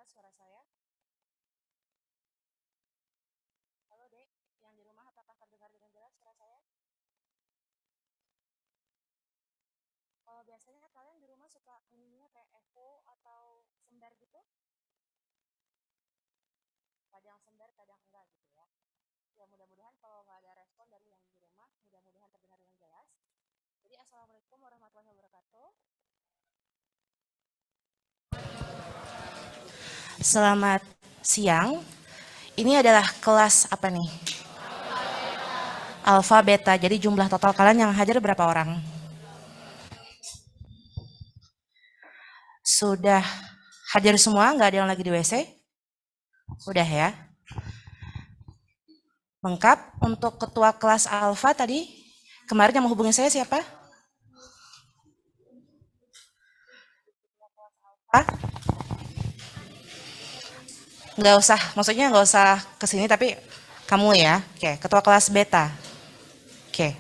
suara saya? Halo Dek, yang di rumah apakah terdengar dengan jelas suara saya? Kalau biasanya kalian di rumah suka ininya kayak echo atau sendar gitu? Kadang sendar, kadang enggak gitu ya. Ya mudah-mudahan kalau nggak ada respon dari yang di rumah, mudah-mudahan terdengar dengan jelas. Jadi Assalamualaikum warahmatullahi wabarakatuh. Selamat siang. Ini adalah kelas apa nih? Alfa Beta. Jadi jumlah total kalian yang hadir berapa orang? Sudah hadir semua? Nggak ada yang lagi di WC? Udah ya. Lengkap. Untuk ketua kelas Alfa tadi, kemarin yang menghubungi saya siapa? Ah? Nggak usah, maksudnya nggak usah kesini tapi kamu ya. Oke, ketua kelas Beta. Oke.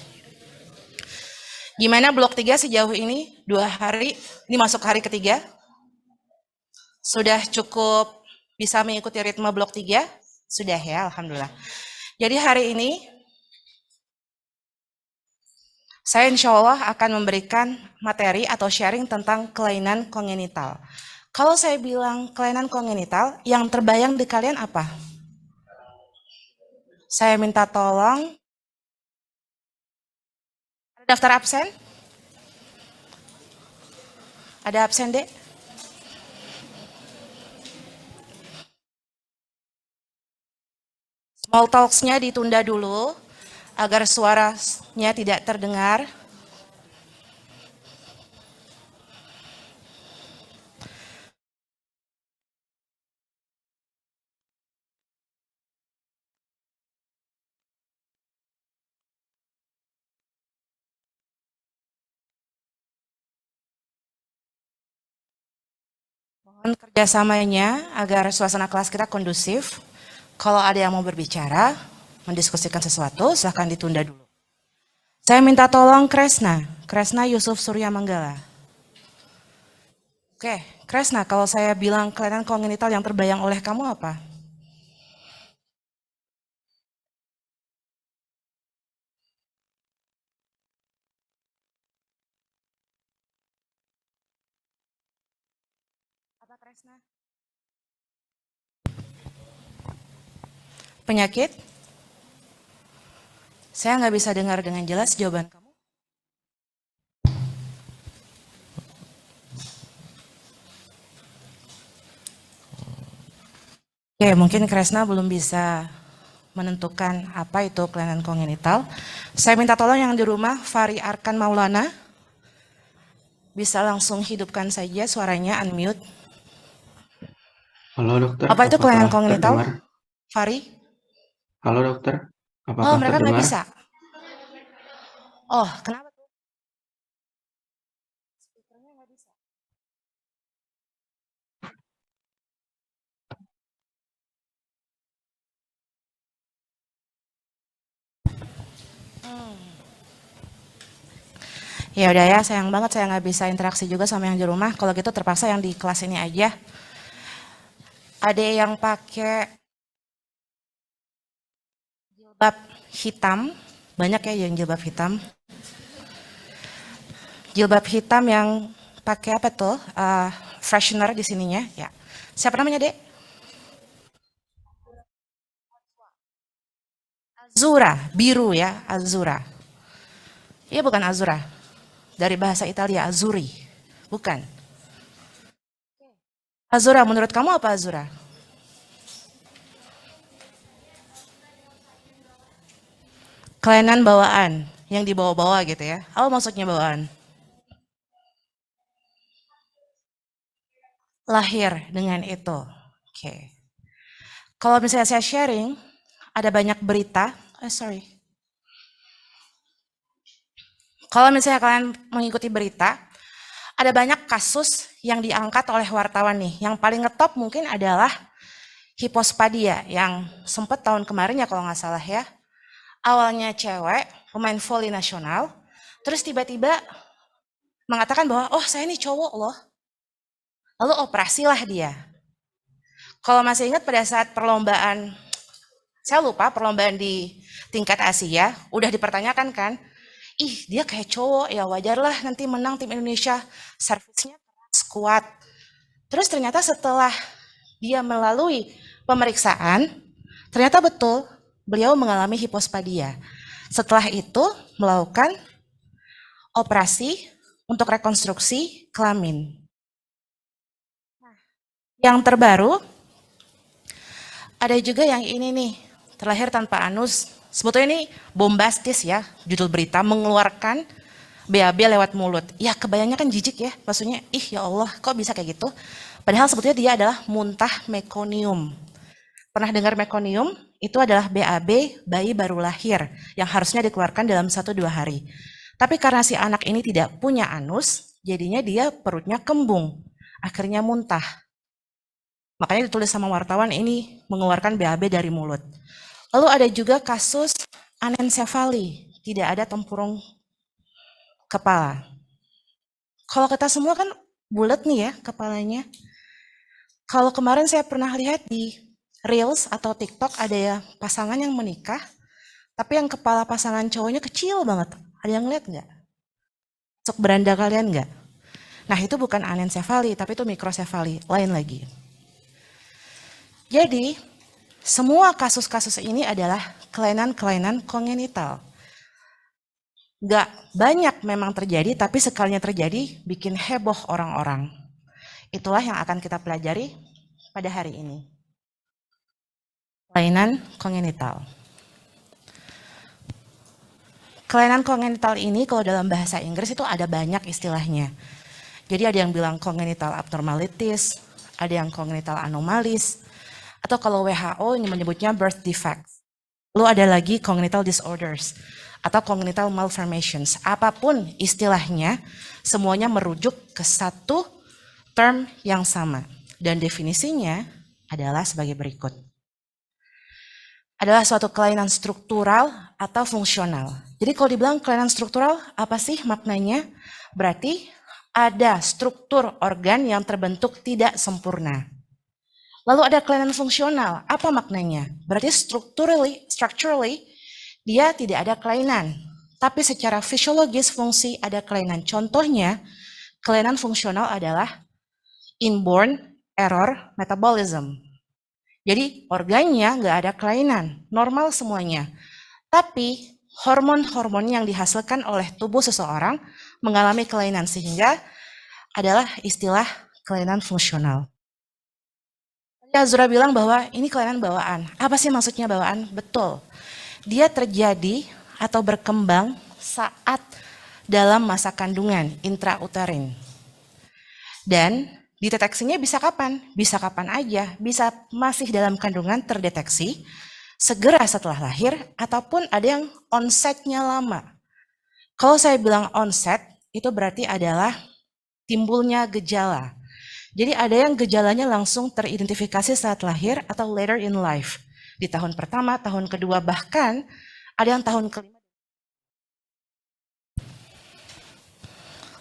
Gimana blok 3 sejauh ini? 2 hari, ini masuk hari ketiga. Sudah cukup bisa mengikuti ritme blok 3? Sudah ya, Alhamdulillah. Jadi hari ini, saya insya Allah akan memberikan materi atau sharing tentang kelainan kongenital. Kalau saya bilang kelainan kongenital, yang terbayang di kalian apa? Saya minta tolong. Ada daftar absen? Ada absen, Dek? Small talks-nya ditunda dulu agar suaranya tidak terdengar. Mohon kerjasamanya agar suasana kelas kita kondusif. Kalau ada yang mau berbicara, mendiskusikan sesuatu, silahkan ditunda dulu. Saya minta tolong Kresna Yusuf Surya Manggala. Oke, Kresna, kalau saya bilang kelainan kongenital yang terbayang oleh kamu apa? Apa Kresna? Penyakit? Saya nggak bisa dengar dengan jelas jawaban kamu. Oke, mungkin Kresna belum bisa menentukan apa itu kelainan kongenital. Saya minta tolong yang di rumah, Fari Arkan Maulana, bisa langsung hidupkan saja suaranya, unmute. Halo dokter, Apa itu kelainan kongenital? terdengar? Fari? Halo dokter, Oh, apakah mereka nggak terdengar? bisa. Oh, kenapa tuh? Speakernya nggak bisa. Ya udah ya, sayang banget saya nggak bisa interaksi juga sama yang di rumah. Kalau gitu terpaksa yang di kelas ini aja. Ada yang pakai jilbab hitam, banyak ya yang jilbab hitam. Jilbab hitam yang pakai apa tuh? Freshener di sininya, ya. Siapa namanya, Dek? Azura, biru ya, Azura. Iya bukan Azura. Dari bahasa Italia, Azuri. Bukan. Azura, menurut kamu apa Azura? Kelainan bawaan, yang dibawa-bawa gitu ya. Apa maksudnya bawaan? Lahir dengan itu. Oke. Kalau misalnya saya sharing, ada banyak berita. Sorry. Kalau misalnya kalian mengikuti berita, ada banyak kasus yang diangkat oleh wartawan nih. Yang paling ngetop mungkin adalah hipospadia yang sempat tahun kemarin ya kalau nggak salah ya. Awalnya cewek, pemain voli nasional, terus tiba-tiba mengatakan bahwa, oh saya ini cowok loh. Lalu operasilah dia. Kalau masih ingat pada saat perlombaan, saya lupa perlombaan di tingkat Asia, udah dipertanyakan kan, ih dia kayak cowok ya wajarlah nanti menang tim Indonesia, servisnya keras, kuat. Terus ternyata setelah dia melalui pemeriksaan, ternyata betul beliau mengalami hipospadia. Setelah itu melakukan operasi untuk rekonstruksi kelamin. Yang terbaru, ada juga yang ini nih, terlahir tanpa anus. Sebetulnya ini bombastis ya, judul berita mengeluarkan BAB lewat mulut. Ya kebayangnya kan jijik ya, maksudnya ya Allah kok bisa kayak gitu. Padahal sebetulnya dia adalah muntah mekonium. Pernah dengar mekonium? Itu adalah BAB bayi baru lahir yang harusnya dikeluarkan dalam 1-2 hari. Tapi karena si anak ini tidak punya anus, jadinya dia perutnya kembung, akhirnya muntah. Makanya ditulis sama wartawan ini mengeluarkan BAB dari mulut. Lalu ada juga kasus anencefali, tidak ada tempurung kepala. Kalau kita semua kan bulat nih ya kepalanya. Kalau kemarin saya pernah lihat di Reels atau TikTok ada ya pasangan yang menikah, tapi yang kepala pasangan cowoknya kecil banget. Ada yang lihat nggak? Masuk beranda kalian nggak? Nah itu bukan anencefali, tapi itu mikrosefali, lain lagi. Jadi semua kasus-kasus ini adalah kelainan-kelainan kongenital. Nggak banyak memang terjadi, tapi sekalinya terjadi bikin heboh orang-orang. Itulah yang akan kita pelajari pada hari ini. Kelainan kongenital. Kelainan kongenital ini kalau dalam bahasa Inggris itu ada banyak istilahnya. Jadi ada yang bilang congenital abnormalities, ada yang congenital anomalies, atau kalau WHO ini menyebutnya birth defects. Lalu ada lagi congenital disorders atau congenital malformations. Apapun istilahnya, semuanya merujuk ke satu term yang sama. Dan definisinya adalah sebagai berikut. Adalah suatu kelainan struktural atau fungsional. Jadi kalau dibilang kelainan struktural, apa sih maknanya? Berarti ada struktur organ yang terbentuk tidak sempurna. Lalu ada kelainan fungsional, apa maknanya? Berarti structurally dia tidak ada kelainan. Tapi secara fisiologis fungsi ada kelainan. Contohnya, kelainan fungsional adalah inborn error metabolism. Jadi organnya nggak ada kelainan, normal semuanya. Tapi hormon-hormon yang dihasilkan oleh tubuh seseorang mengalami kelainan sehingga adalah istilah kelainan fungsional. Azura bilang bahwa ini kelainan bawaan. Apa sih maksudnya bawaan? Betul. Dia terjadi atau berkembang saat dalam masa kandungan intrauterin. Dan deteksinya bisa kapan? Bisa kapan aja. Bisa masih dalam kandungan terdeteksi, segera setelah lahir, ataupun ada yang onsetnya lama. Kalau saya bilang onset, itu berarti adalah timbulnya gejala. Jadi ada yang gejalanya langsung teridentifikasi saat lahir atau later in life. Di tahun pertama, tahun kedua, bahkan ada yang tahun kelima.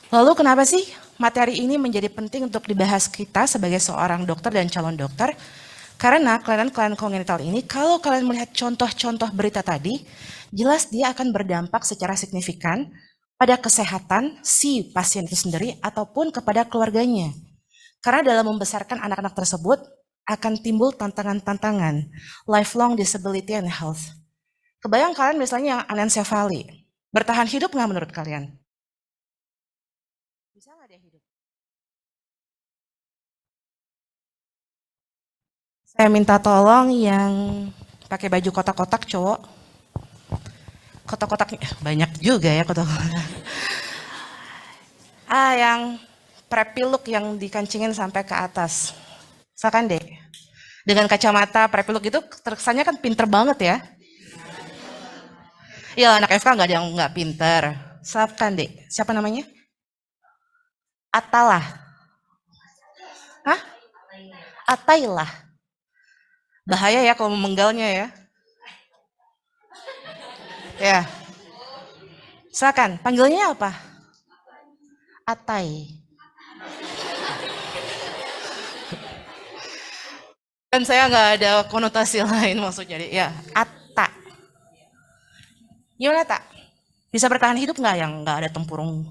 Lalu kenapa sih materi ini menjadi penting untuk dibahas kita sebagai seorang dokter dan calon dokter? Karena kelainan-kelainan kongenital ini, kalau kalian melihat contoh-contoh berita tadi, jelas dia akan berdampak secara signifikan pada kesehatan si pasien itu sendiri ataupun kepada keluarganya. Karena dalam membesarkan anak-anak tersebut akan timbul tantangan-tantangan, lifelong disability and health. Kebayang kalian misalnya yang anencefali, bertahan hidup nggak menurut kalian? Bisa nggak dia hidup? Saya minta tolong yang pakai baju kotak-kotak cowok. Kotak-kotak banyak juga ya kotak-kotak. Yang prepiluk yang dikancingin sampai ke atas. Silakan deh. Dengan kacamata prepiluk itu terkesannya kan pinter banget ya. Iya anak FK nggak ada yang nggak pinter. Silakan deh. Siapa namanya? Atalah. Hah? Atailah. Bahaya ya kalau memenggalnya ya. Ya. Silakan. Panggilnya apa? Atai. Kan saya nggak ada konotasi lain maksudnya. Ya, Atta. Gimana, Tak? Bisa bertahan hidup nggak yang nggak ada tempurung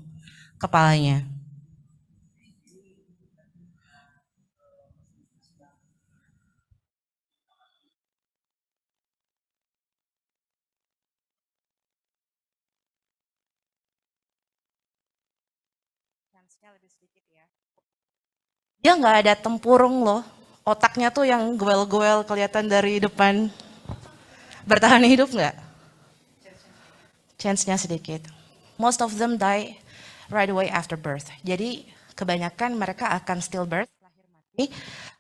kepalanya? Chance-nya lebih sedikit ya. Dia nggak ada tempurung loh. Otaknya tuh yang goel-goel kelihatan dari depan. Bertahan hidup nggak? Chance-nya sedikit. Most of them die right away after birth. Jadi kebanyakan mereka akan stillbirth, lahir mati,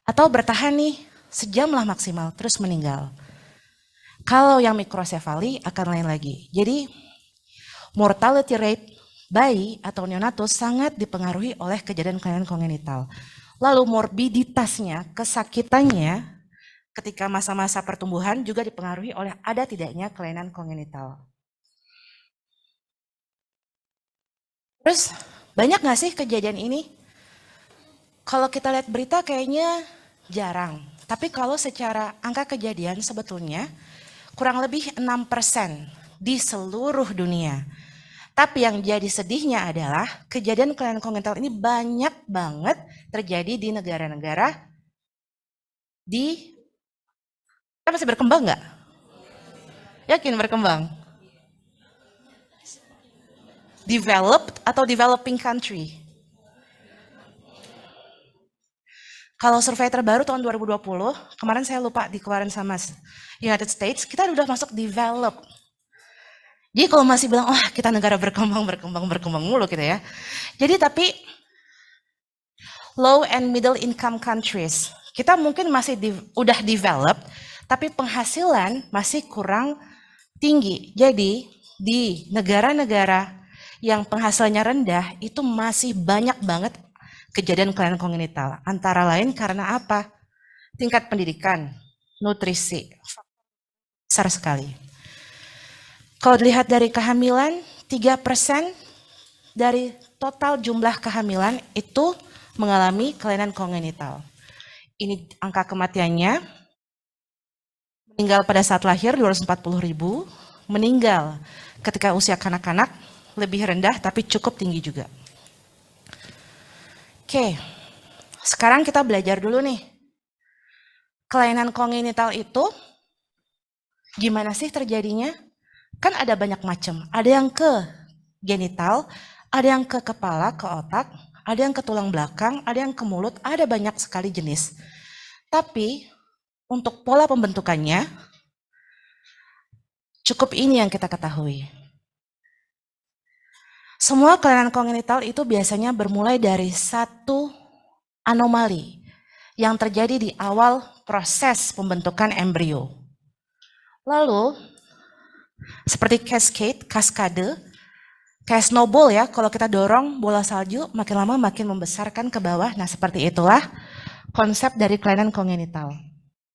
atau bertahan nih sejam lah maksimal, terus meninggal. Kalau yang mikrosefali akan lain lagi. Jadi mortality rate bayi atau neonatus sangat dipengaruhi oleh kejadian-kejadian kongenital. Lalu morbiditasnya, kesakitannya ketika masa-masa pertumbuhan juga dipengaruhi oleh ada tidaknya kelainan kongenital. Terus banyak nggak sih kejadian ini? Kalau kita lihat berita kayaknya jarang. Tapi kalau secara angka kejadian sebetulnya kurang lebih 6% di seluruh dunia. Tapi yang jadi sedihnya adalah kejadian kelainan kongenital ini banyak banget terjadi di negara-negara kita masih berkembang nggak? Yakin berkembang? Developed atau developing country? Kalau survei terbaru tahun 2020, kemarin saya lupa dikeluarin sama United States, kita udah masuk developed. Jadi kalau masih bilang, oh kita negara berkembang mulu gitu ya. Jadi tapi low and middle income countries, kita mungkin masih udah developed, tapi penghasilan masih kurang tinggi. Jadi di negara-negara yang penghasilannya rendah itu masih banyak banget kejadian kelainan kongenital. Antara lain karena apa? Tingkat pendidikan, nutrisi, besar sekali. Kalau dilihat dari kehamilan, 3% dari total jumlah kehamilan itu mengalami kelainan kongenital. Ini angka kematiannya, meninggal pada saat lahir 240.000, meninggal ketika usia kanak-kanak lebih rendah tapi cukup tinggi juga. Oke, sekarang kita belajar dulu nih. Kelainan kongenital itu gimana sih terjadinya? Kan ada banyak macam. Ada yang ke genital, ada yang ke kepala, ke otak, ada yang ke tulang belakang, ada yang ke mulut, ada banyak sekali jenis. Tapi untuk pola pembentukannya, cukup ini yang kita ketahui. Semua kelainan kongenital itu biasanya bermulai dari satu anomali yang terjadi di awal proses pembentukan embrio. Lalu, seperti kaskade, kayak snowball ya, kalau kita dorong bola salju, makin lama makin membesarkan ke bawah. Nah, seperti itulah konsep dari kelainan kongenital.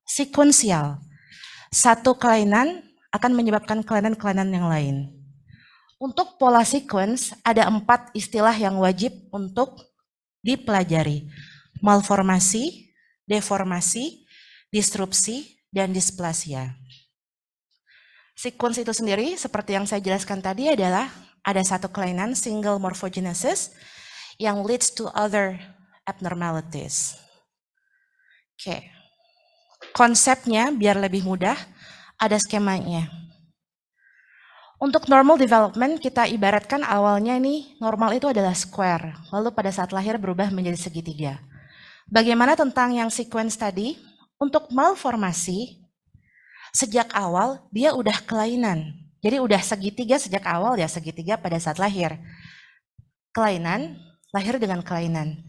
Sekuensial. Satu kelainan akan menyebabkan kelainan-kelainan yang lain. Untuk pola sequence, ada 4 istilah yang wajib untuk dipelajari. Malformasi, deformasi, disrupsi, dan displasia. Sequence itu sendiri, seperti yang saya jelaskan tadi adalah ada satu kelainan, single morphogenesis, yang leads to other abnormalities. Oke. Konsepnya biar lebih mudah, ada skemanya. Untuk normal development, kita ibaratkan awalnya ini normal itu adalah square, lalu pada saat lahir berubah menjadi segitiga. Bagaimana tentang yang sequence tadi? Untuk malformasi, sejak awal dia udah kelainan. Jadi udah segitiga sejak awal ya, segitiga pada saat lahir. Kelainan, lahir dengan kelainan.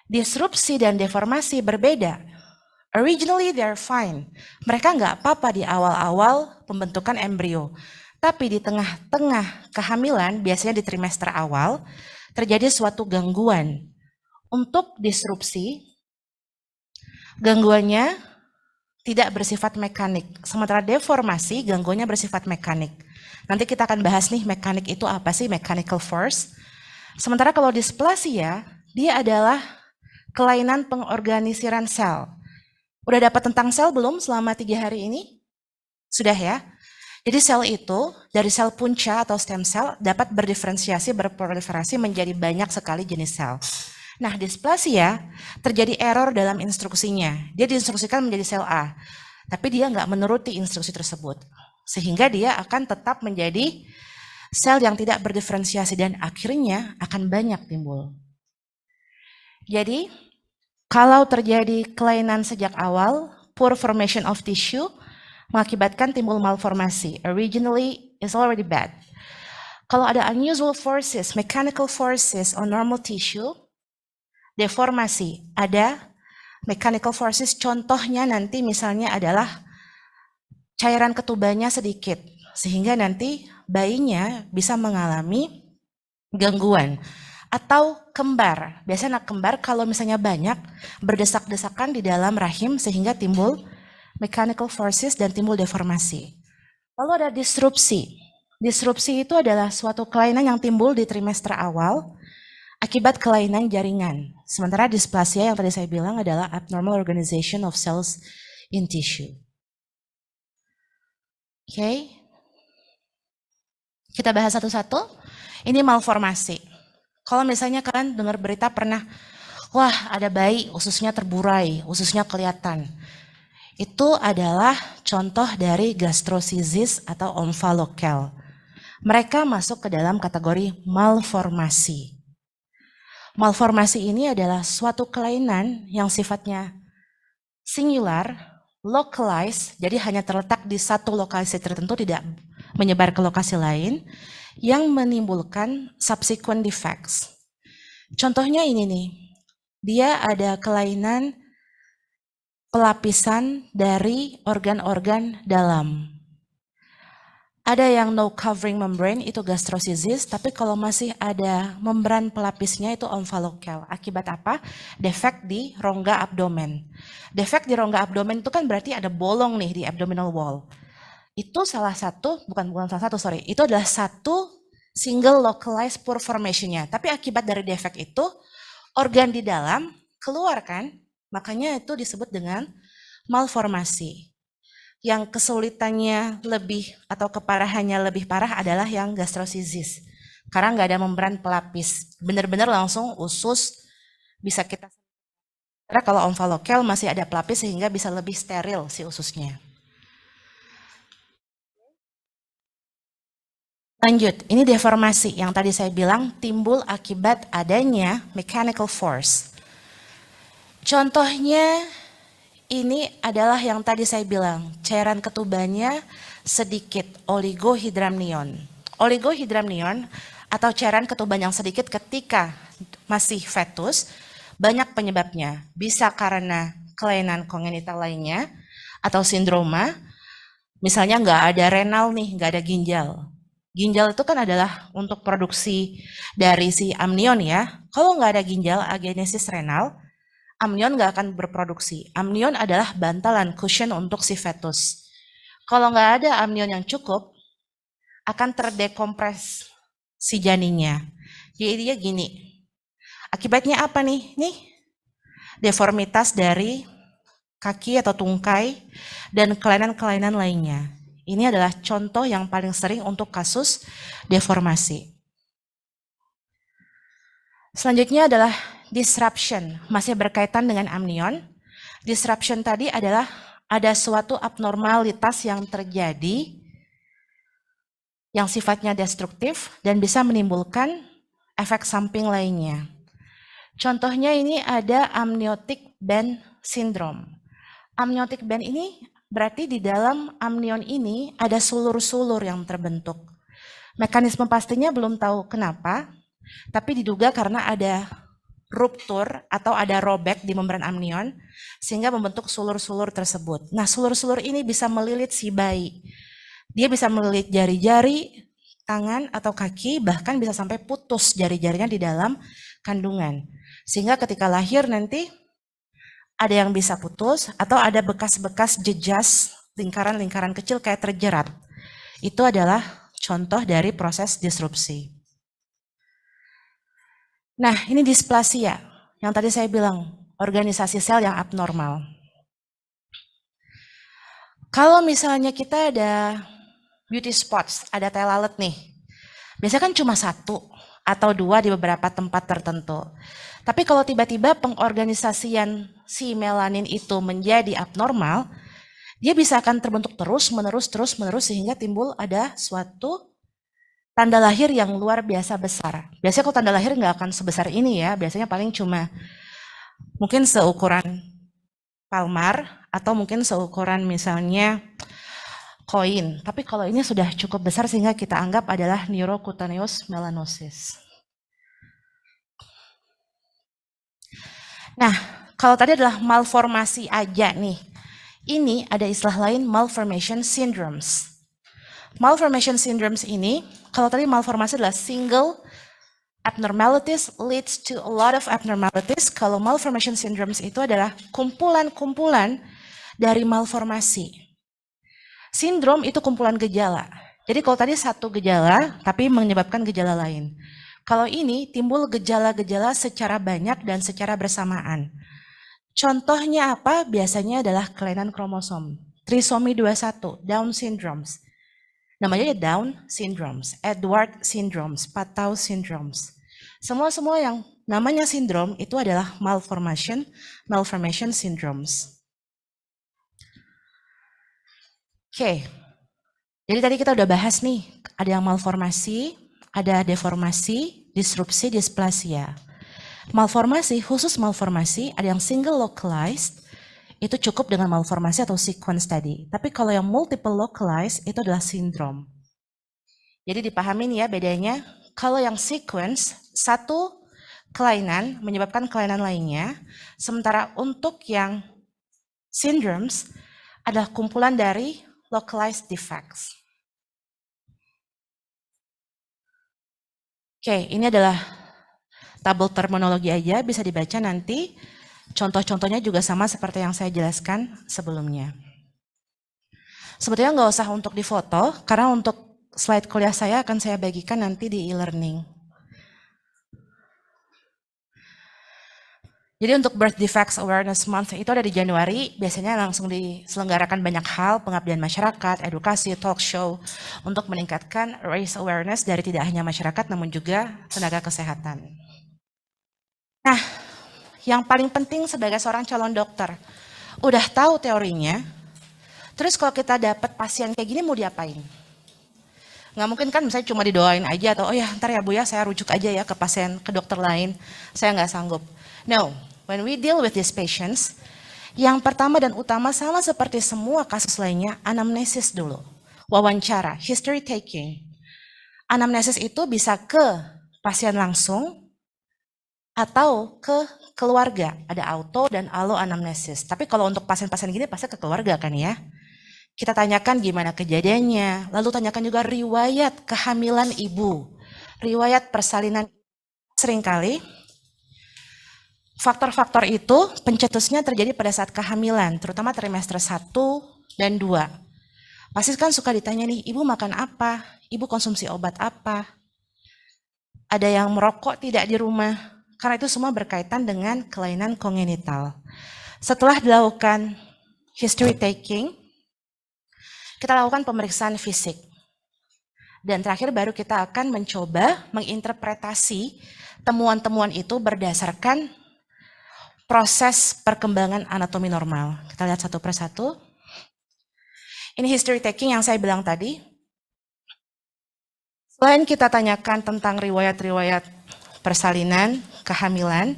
Disrupsi dan deformasi berbeda. Originally they're fine. Mereka nggak apa-apa di awal-awal pembentukan embrio. Tapi di tengah-tengah kehamilan, biasanya di trimester awal, terjadi suatu gangguan. Untuk disrupsi, gangguannya tidak bersifat mekanik. Sementara deformasi, gangguannya bersifat mekanik. Nanti kita akan bahas nih mekanik itu apa sih, mechanical force. Sementara kalau displasia, dia adalah kelainan pengorganisiran sel. Udah dapat tentang sel belum selama 3 hari ini? Sudah ya? Jadi sel itu dari sel punca atau stem cell dapat berdiferensiasi, berproliferasi menjadi banyak sekali jenis sel. Nah, displasia terjadi error dalam instruksinya. Dia diinstruksikan menjadi sel A, tapi dia nggak menuruti instruksi tersebut. Sehingga dia akan tetap menjadi sel yang tidak berdiferensiasi dan akhirnya akan banyak timbul. Jadi, kalau terjadi kelainan sejak awal, poor formation of tissue, mengakibatkan timbul malformasi. Originally is already bad. Kalau ada unusual forces, mechanical forces on normal tissue, deformasi. Ada mechanical forces, contohnya nanti misalnya adalah cairan ketubanya sedikit, sehingga nanti bayinya bisa mengalami gangguan. Atau kembar, biasanya anak kembar kalau misalnya banyak berdesak-desakan di dalam rahim sehingga timbul mechanical forces dan timbul deformasi. Lalu ada disrupsi. Disrupsi itu adalah suatu kelainan yang timbul di trimester awal akibat kelainan jaringan. Sementara displasia yang tadi saya bilang adalah abnormal organization of cells in tissue. Oke. Kita bahas satu-satu. Ini malformasi. Kalau misalnya kalian dengar berita pernah, wah ada bayi ususnya terburai, ususnya kelihatan. Itu adalah contoh dari gastroschisis atau omphalokel. Mereka masuk ke dalam kategori malformasi. Malformasi ini adalah suatu kelainan yang sifatnya singular, localized, jadi hanya terletak di satu lokasi tertentu, tidak menyebar ke lokasi lain, yang menimbulkan subsequent defects. Contohnya ini nih, dia ada kelainan pelapisan dari organ-organ dalam. Ada yang no covering membrane, itu gastroschisis, tapi kalau masih ada membran pelapisnya itu omphalokel. Akibat apa? Defek di rongga abdomen. Defek di rongga abdomen itu kan berarti ada bolong nih di abdominal wall. Itu salah satu, bukan salah satu, sorry, itu adalah satu single localized poor formation-nya. Tapi akibat dari defek itu, organ di dalam keluar kan, makanya itu disebut dengan malformasi. Yang kesulitannya lebih atau keparahannya lebih parah adalah yang gastroschisis. Karena nggak ada membran pelapis, benar-benar langsung usus bisa kita. Karena kalau omphalokel masih ada pelapis sehingga bisa lebih steril si ususnya. Lanjut, ini deformasi yang tadi saya bilang timbul akibat adanya mechanical force. Contohnya ini adalah yang tadi saya bilang, cairan ketubanya sedikit, oligohydramnion. Oligohydramnion atau cairan ketuban yang sedikit ketika masih fetus, banyak penyebabnya. Bisa karena kelainan kongenital lainnya atau sindroma, misalnya nggak ada renal nih, nggak ada ginjal. Ginjal itu kan adalah untuk produksi dari si amnion ya. Kalau nggak ada ginjal, agenesis renal, amnion nggak akan berproduksi. Amnion adalah bantalan, cushion untuk si fetus. Kalau nggak ada amnion yang cukup, akan terdekompres si janinnya. Jadi dia gini. Akibatnya apa nih? Nih, deformitas dari kaki atau tungkai dan kelainan-kelainan lainnya. Ini adalah contoh yang paling sering untuk kasus deformasi. Selanjutnya adalah disruption, masih berkaitan dengan amnion. Disruption tadi adalah ada suatu abnormalitas yang terjadi yang sifatnya destruktif dan bisa menimbulkan efek samping lainnya. Contohnya ini ada amniotic band syndrome. Amniotic band ini berarti di dalam amnion ini ada sulur-sulur yang terbentuk. Mekanisme pastinya belum tahu kenapa, tapi diduga karena ada ruptur atau ada robek di membran amnion sehingga membentuk sulur-sulur tersebut. Nah, sulur-sulur ini bisa melilit si bayi. Dia bisa melilit jari-jari, tangan atau kaki, bahkan bisa sampai putus jari-jarinya di dalam kandungan. Sehingga ketika lahir nanti ada yang bisa putus atau ada bekas-bekas jejas lingkaran-lingkaran kecil kayak terjerat. Itu adalah contoh dari proses disrupsi. Nah, ini displasia yang tadi saya bilang, organisasi sel yang abnormal. Kalau misalnya kita ada beauty spots, ada telalet nih, biasanya kan cuma satu atau dua di beberapa tempat tertentu. Tapi kalau tiba-tiba pengorganisasian si melanin itu menjadi abnormal, dia bisa akan terbentuk terus-menerus sehingga timbul ada suatu tanda lahir yang luar biasa besar. Biasanya kalau tanda lahir nggak akan sebesar ini ya, biasanya paling cuma mungkin seukuran palmar atau mungkin seukuran misalnya koin. Tapi kalau ini sudah cukup besar sehingga kita anggap adalah neurocutaneous melanosis. Nah, kalau tadi adalah malformasi aja nih. Ini ada istilah lain malformation syndromes. Malformation syndromes ini, kalau tadi malformasi adalah single abnormalities leads to a lot of abnormalities. Kalau malformation syndromes itu adalah kumpulan-kumpulan dari malformasi. Sindrom itu kumpulan gejala. Jadi kalau tadi satu gejala, tapi menyebabkan gejala lain. Kalau ini timbul gejala-gejala secara banyak dan secara bersamaan. Contohnya apa? Biasanya adalah kelainan kromosom. Trisomi 21, Down syndromes. Namanya Down syndromes, Edward syndromes, Patau syndromes. Semua yang namanya sindrom itu adalah malformation syndromes. Oke, jadi tadi kita udah bahas nih, ada yang malformasi, ada deformasi, disrupsi, displasia. Malformasi, khusus malformasi, ada yang single localized, itu cukup dengan malformasi atau sequence tadi. Tapi kalau yang multiple localized, itu adalah sindrom. Jadi dipahamin ya bedanya, kalau yang sequence, satu kelainan menyebabkan kelainan lainnya, sementara untuk yang syndromes adalah kumpulan dari localized defects. Oke, ini adalah tabel terminologi aja, bisa dibaca nanti. Contoh-contohnya juga sama seperti yang saya jelaskan sebelumnya. Sebetulnya nggak usah untuk difoto, karena untuk slide kuliah saya akan saya bagikan nanti di e-learning. Jadi untuk Birth Defects Awareness Month itu ada di Januari, biasanya langsung diselenggarakan banyak hal, pengabdian masyarakat, edukasi, talk show, untuk meningkatkan raise awareness dari tidak hanya masyarakat, namun juga tenaga kesehatan. Nah, yang paling penting sebagai seorang calon dokter, udah tahu teorinya, terus kalau kita dapat pasien kayak gini mau diapain? Nggak mungkin kan misalnya cuma didoain aja, atau oh ya ntar ya Bu ya saya rujuk aja ya ke pasien, ke dokter lain, saya nggak sanggup. No, when we deal with these patients, yang pertama dan utama sama seperti semua kasus lainnya, anamnesis dulu. Wawancara, history taking. Anamnesis itu bisa ke pasien langsung atau ke keluarga. Ada auto dan allo anamnesis. Tapi kalau untuk pasien-pasien gini pasti ke keluarga kan ya. Kita tanyakan gimana kejadiannya, lalu tanyakan juga riwayat kehamilan ibu, riwayat persalinan. Seringkali faktor-faktor itu pencetusnya terjadi pada saat kehamilan, terutama trimester 1 dan 2. Pasti kan suka ditanya nih, ibu makan apa? Ibu konsumsi obat apa? Ada yang merokok tidak di rumah? Karena itu semua berkaitan dengan kelainan kongenital. Setelah dilakukan history taking, kita lakukan pemeriksaan fisik. Dan terakhir baru kita akan mencoba menginterpretasi temuan-temuan itu berdasarkan proses perkembangan anatomi normal. Kita lihat satu persatu. Ini history taking yang saya bilang tadi. Selain kita tanyakan tentang riwayat-riwayat persalinan, kehamilan,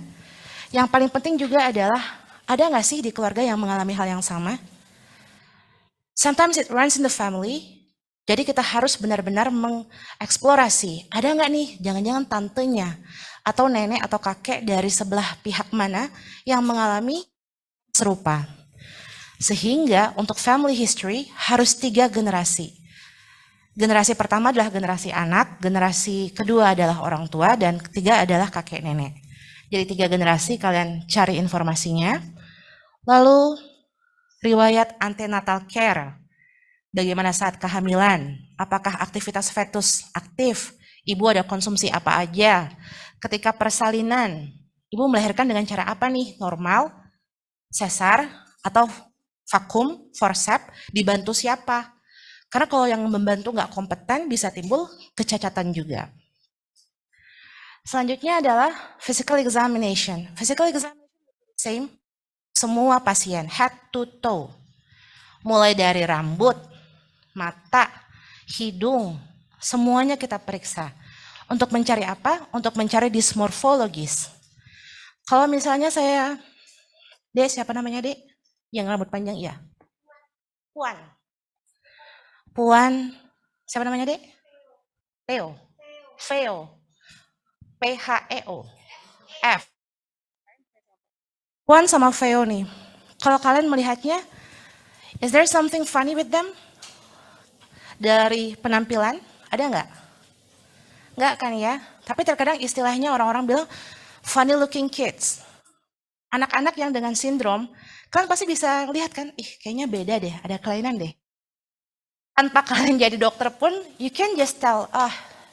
yang paling penting juga adalah, ada nggak sih di keluarga yang mengalami hal yang sama? Sometimes it runs in the family, jadi kita harus benar-benar mengeksplorasi, ada nggak nih jangan-jangan tantenya, atau nenek atau kakek dari sebelah pihak mana yang mengalami serupa. Sehingga untuk family history harus 3 generasi. Generasi pertama adalah generasi anak, generasi kedua adalah orang tua, dan ketiga adalah kakek nenek. Jadi 3 generasi kalian cari informasinya. Lalu riwayat antenatal care, bagaimana saat kehamilan, apakah aktivitas fetus aktif, ibu ada konsumsi apa aja, ketika persalinan, ibu melahirkan dengan cara apa nih, normal, sesar, atau vakum, forceps, dibantu siapa? Karena kalau yang membantu nggak kompeten bisa timbul kecacatan juga. Selanjutnya adalah physical examination. Physical examination same, semua pasien, head to toe. Mulai dari rambut, mata, hidung, semuanya kita periksa. Untuk mencari apa? Untuk mencari dysmorphologis. Kalau misalnya saya, Dek, siapa namanya Dek? Yang rambut panjang, iya. Puan. Puan, siapa namanya Dek? Theo. Theo. P-H-E-O. F. Puan sama Theo nih. Kalau kalian melihatnya, is there something funny with them? Dari penampilan, ada nggak? Nggak kan ya? Tapi terkadang istilahnya orang-orang bilang funny looking kids. Anak-anak yang dengan sindrom, kalian pasti bisa lihat kan, kayaknya beda deh, ada kelainan deh. Tanpa kalian jadi dokter pun, you can just tell,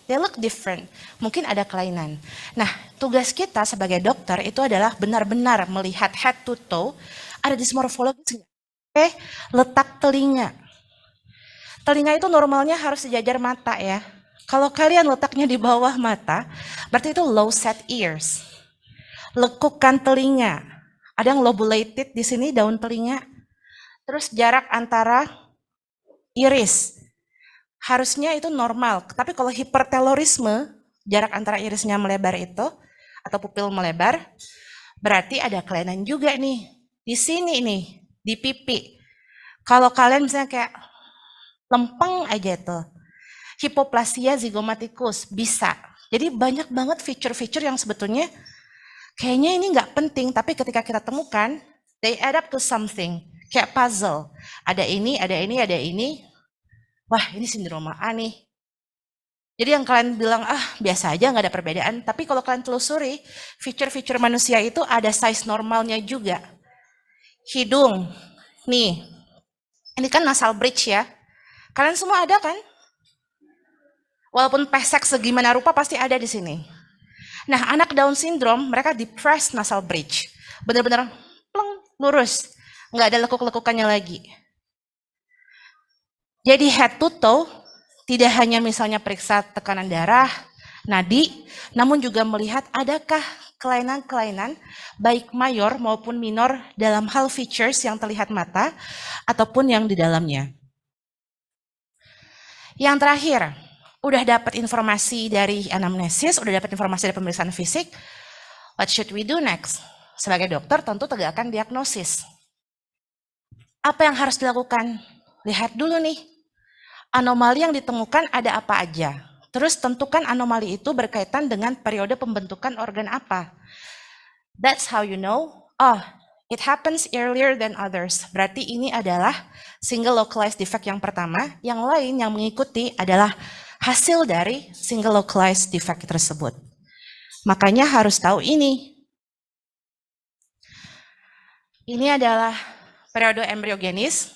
they look different. Mungkin ada kelainan. Nah, tugas kita sebagai dokter itu adalah benar-benar melihat head to toe, ada dysmorphologis. Letak telinga. Telinga itu normalnya harus sejajar mata ya. Kalau kalian letaknya di bawah mata, berarti itu low set ears. Lekukan telinga. Ada yang lobulated di sini daun telinga. Terus jarak antara iris. Harusnya itu normal. Tapi kalau hipertelorisme, jarak antara irisnya melebar itu, atau pupil melebar, berarti ada kelainan juga nih. Di sini nih, di pipi. Kalau kalian misalnya kayak lempeng aja tuh. Hipoplasia zygomatikus, bisa. Jadi banyak banget feature-feature yang sebetulnya kayaknya ini nggak penting, tapi ketika kita temukan, they add up to something. Kayak puzzle. Ada ini, ada ini, ada ini. Wah, ini sindroma A nih. Jadi yang kalian bilang, biasa aja nggak ada perbedaan. Tapi kalau kalian telusuri, feature-feature manusia itu ada size normalnya juga. Hidung, nih. Ini kan nasal bridge ya. Kalian semua ada kan? Walaupun pesek segimana rupa pasti ada di sini. Nah, anak Down syndrome, mereka depressed nasal bridge. Benar-benar pleng, lurus. Nggak ada lekuk-lekukannya lagi. Jadi head to toe, tidak hanya misalnya periksa tekanan darah, nadi, namun juga melihat adakah kelainan-kelainan baik mayor maupun minor dalam hal features yang terlihat mata ataupun yang di dalamnya. Yang terakhir, udah dapat informasi dari anamnesis, udah dapat informasi dari pemeriksaan fisik, what should we do next? Sebagai dokter tentu tegakkan diagnosis. Apa yang harus dilakukan? Lihat dulu nih, anomali yang ditemukan ada apa aja. Terus tentukan anomali itu berkaitan dengan periode pembentukan organ apa. That's how you know, it happens earlier than others. Berarti ini adalah single localized defect yang pertama. Yang lain yang mengikuti adalah hasil dari single localized defect tersebut. Makanya harus tahu ini. Ini adalah periode embryogenis.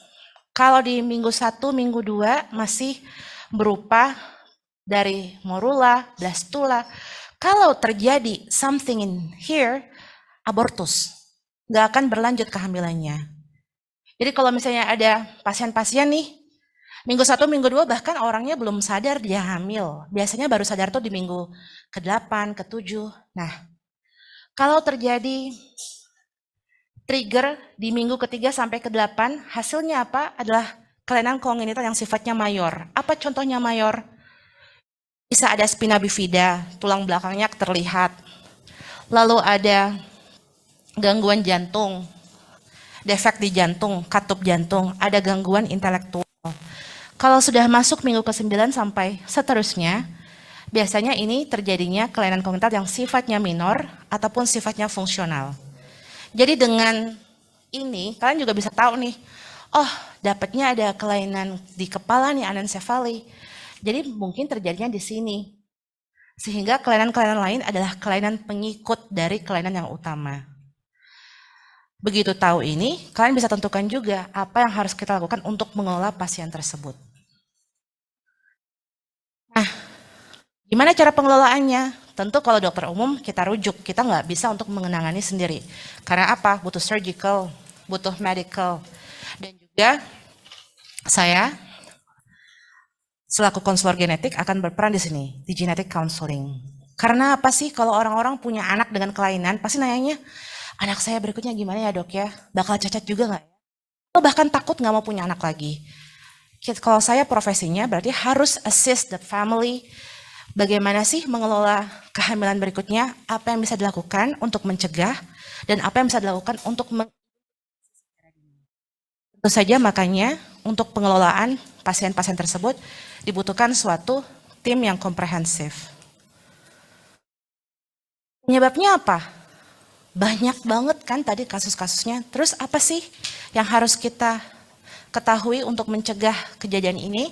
Kalau di minggu 1, minggu 2 masih berupa dari morula, blastula. Kalau terjadi something in here, abortus. Nggak akan berlanjut kehamilannya. Jadi kalau misalnya ada pasien-pasien nih, minggu 1, minggu 2 bahkan orangnya belum sadar dia hamil. Biasanya baru sadar tuh di minggu ke-8, ke-7. Nah, kalau terjadi trigger di minggu ke-3 sampai ke-8, hasilnya apa? Adalah kelainan kongenital yang sifatnya mayor. Apa contohnya mayor? Bisa ada spina bifida, tulang belakangnya terlihat. Lalu ada gangguan jantung, defek di jantung, katup jantung, ada gangguan intelektual. Kalau sudah masuk minggu ke-9 sampai seterusnya, biasanya ini terjadinya kelainan kognitif yang sifatnya minor ataupun sifatnya fungsional. Jadi dengan ini, kalian juga bisa tahu nih, dapatnya ada kelainan di kepala nih, anencefali. Jadi mungkin terjadinya di sini. Sehingga kelainan-kelainan lain adalah kelainan pengikut dari kelainan yang utama. Begitu tahu ini, kalian bisa tentukan juga apa yang harus kita lakukan untuk mengelola pasien tersebut. Nah, gimana cara pengelolaannya? Tentu kalau dokter umum kita rujuk, kita nggak bisa untuk mengenangani sendiri. Karena apa? Butuh surgical, butuh medical. Dan juga saya selaku konselor genetik akan berperan di sini, di genetic counseling. Karena apa sih kalau orang-orang punya anak dengan kelainan, pasti nanyanya, anak saya berikutnya gimana ya dok ya? Bakal cacat juga nggak? Atau bahkan takut nggak mau punya anak lagi. Kalau saya profesinya berarti harus assist the family, bagaimana sih mengelola kehamilan berikutnya, apa yang bisa dilakukan untuk mencegah, dan apa yang bisa dilakukan untuk tentu saja makanya untuk pengelolaan pasien-pasien tersebut dibutuhkan suatu tim yang komprehensif. Penyebabnya apa? Banyak banget kan tadi kasus-kasusnya. Terus apa sih yang harus kita ketahui untuk mencegah kejadian ini?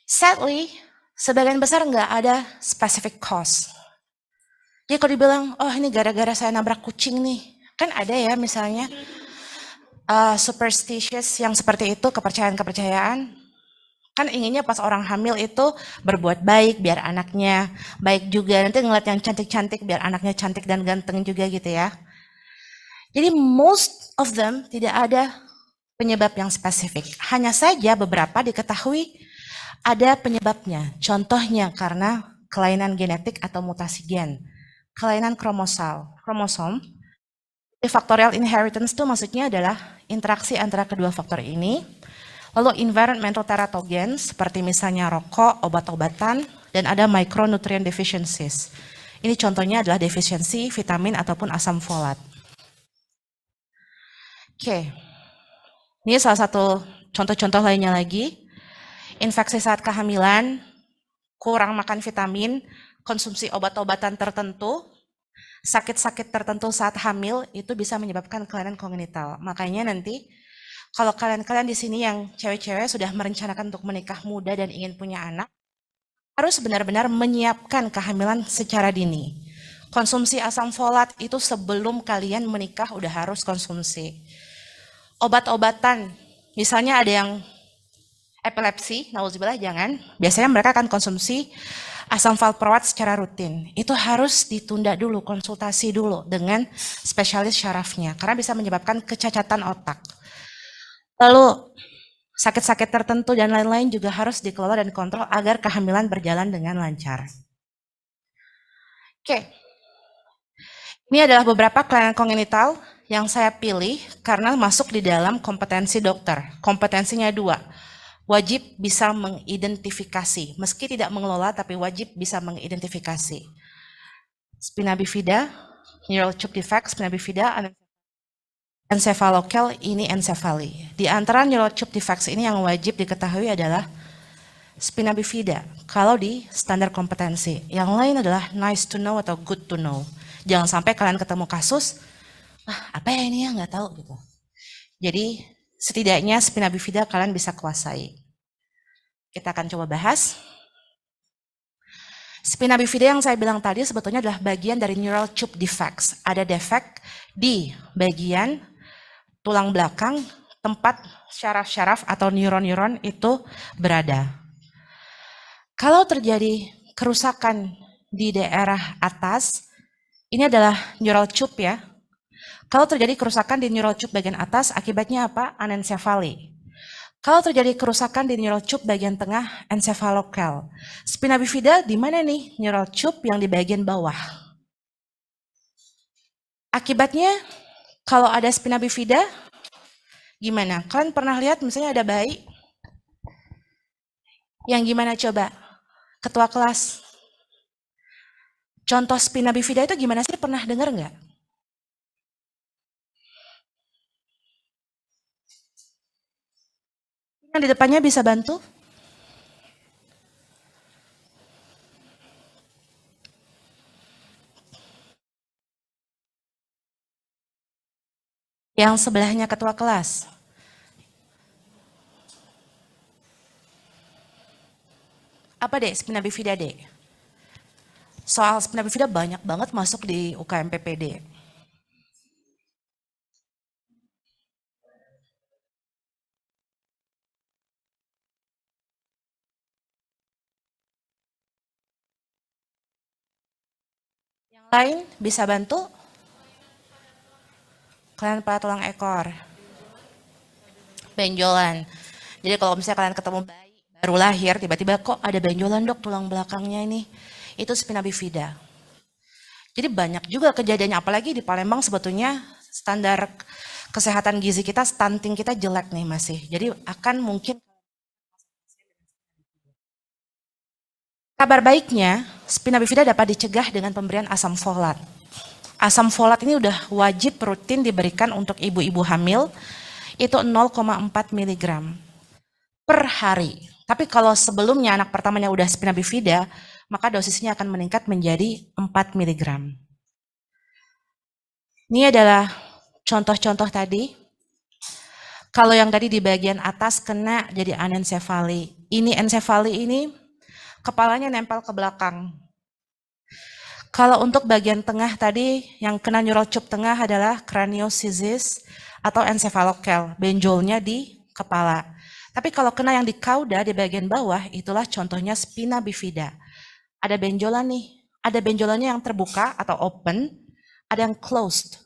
Sadly, sebagian besar nggak ada specific cause. Jadi kalau dibilang, oh ini gara-gara saya nabrak kucing nih, kan ada ya misalnya superstitious yang seperti itu, kepercayaan-kepercayaan. Kan inginnya pas orang hamil itu berbuat baik biar anaknya baik juga. Nanti ngeliat yang cantik-cantik biar anaknya cantik dan ganteng juga gitu ya. Jadi most of them tidak ada penyebab yang spesifik. Hanya saja beberapa diketahui ada penyebabnya. Contohnya karena kelainan genetik atau mutasi gen. Kelainan kromosom. Factorial inheritance itu maksudnya adalah interaksi antara kedua faktor ini. Lalu environmental teratogen seperti misalnya rokok, obat-obatan, dan ada micronutrient deficiencies. Ini contohnya adalah defisiensi vitamin ataupun asam folat. Oke, ini salah satu contoh-contoh lainnya lagi. Infeksi saat kehamilan, kurang makan vitamin, konsumsi obat-obatan tertentu, sakit-sakit tertentu saat hamil itu bisa menyebabkan kelainan kongenital. Makanya nanti kalau kalian-kalian di sini yang cewek-cewek sudah merencanakan untuk menikah muda dan ingin punya anak, harus benar-benar menyiapkan kehamilan secara dini. Konsumsi asam folat itu sebelum kalian menikah udah harus konsumsi. Obat-obatan, misalnya ada yang epilepsi, nauzubillah jangan. Biasanya mereka akan konsumsi asam valproat secara rutin. Itu harus ditunda dulu, konsultasi dulu dengan spesialis syarafnya karena bisa menyebabkan kecacatan otak. Lalu sakit-sakit tertentu dan lain-lain juga harus dikelola dan kontrol agar kehamilan berjalan dengan lancar. Oke, ini adalah beberapa kelainan kongenital yang saya pilih karena masuk di dalam kompetensi dokter. Kompetensinya 2, wajib bisa mengidentifikasi, meski tidak mengelola tapi wajib bisa mengidentifikasi. Spina bifida, neural tube defect, spina bifida, encephalocal, ini encephaly. Di antara neural tube defects ini yang wajib diketahui adalah spina bifida, kalau di standar kompetensi. Yang lain adalah nice to know atau good to know. Jangan sampai kalian ketemu kasus, apa ya ini ya nggak tahu gitu. Jadi setidaknya spina bifida kalian bisa kuasai. Kita akan coba bahas. Spina bifida yang saya bilang tadi sebetulnya adalah bagian dari neural tube defects. Ada defect di bagian tulang belakang tempat syaraf-syaraf atau neuron-neuron itu berada. Kalau terjadi kerusakan di daerah atas, ini adalah neural tube ya. Kalau terjadi kerusakan di neural tube bagian atas, akibatnya apa? Anencefali. Kalau terjadi kerusakan di neural tube bagian tengah, encephalocal. Spina bifida di mana nih neural tube yang di bagian bawah? Akibatnya kalau ada spina bifida, gimana? Kalian pernah lihat misalnya ada bayi yang gimana coba? Ketua kelas. Contoh spina bifida itu gimana sih? Pernah dengar nggak? Yang di depannya bisa bantu? Yang sebelahnya ketua kelas. Apa dek spina bifida dek? Soal spina bifida banyak banget masuk di UKM PPD. Yang lain bisa bantu? kelainan pada tulang ekor, benjolan. Jadi kalau misalnya kalian ketemu bayi baru lahir, tiba-tiba kok ada benjolan dok tulang belakangnya ini, itu spina bifida. Jadi banyak juga kejadiannya, apalagi di Palembang sebetulnya standar kesehatan gizi kita, stunting kita jelek nih masih. Jadi akan mungkin. Kabar baiknya, spina bifida dapat dicegah dengan pemberian asam folat. Asam folat ini udah wajib rutin diberikan untuk ibu-ibu hamil, itu 0,4 mg per hari. Tapi kalau sebelumnya anak pertamanya udah spina bifida, maka dosisnya akan meningkat menjadi 4 mg. Ini adalah contoh-contoh tadi. Kalau yang tadi di bagian atas kena jadi anencefali. Ini encefali ini kepalanya nempel ke belakang. Kalau untuk bagian tengah tadi yang kena neural tube tengah adalah cranioschisis atau encephalocal, benjolnya di kepala. Tapi kalau kena yang di cauda di bagian bawah, itulah contohnya spina bifida. Ada benjolan nih, ada benjolannya yang terbuka atau open, ada yang closed.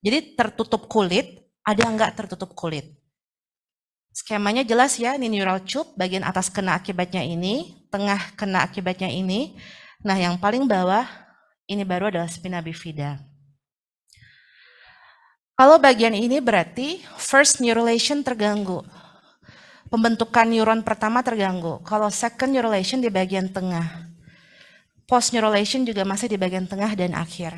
Jadi tertutup kulit, ada yang enggak tertutup kulit. Skemanya jelas ya, ini neural tube, bagian atas kena akibatnya ini, tengah kena akibatnya ini. Nah, yang paling bawah ini baru adalah spina bifida. Kalau bagian ini berarti first neurulation terganggu. Pembentukan neuron pertama terganggu. Kalau second neurulation di bagian tengah. Post neurulation juga masih di bagian tengah dan akhir.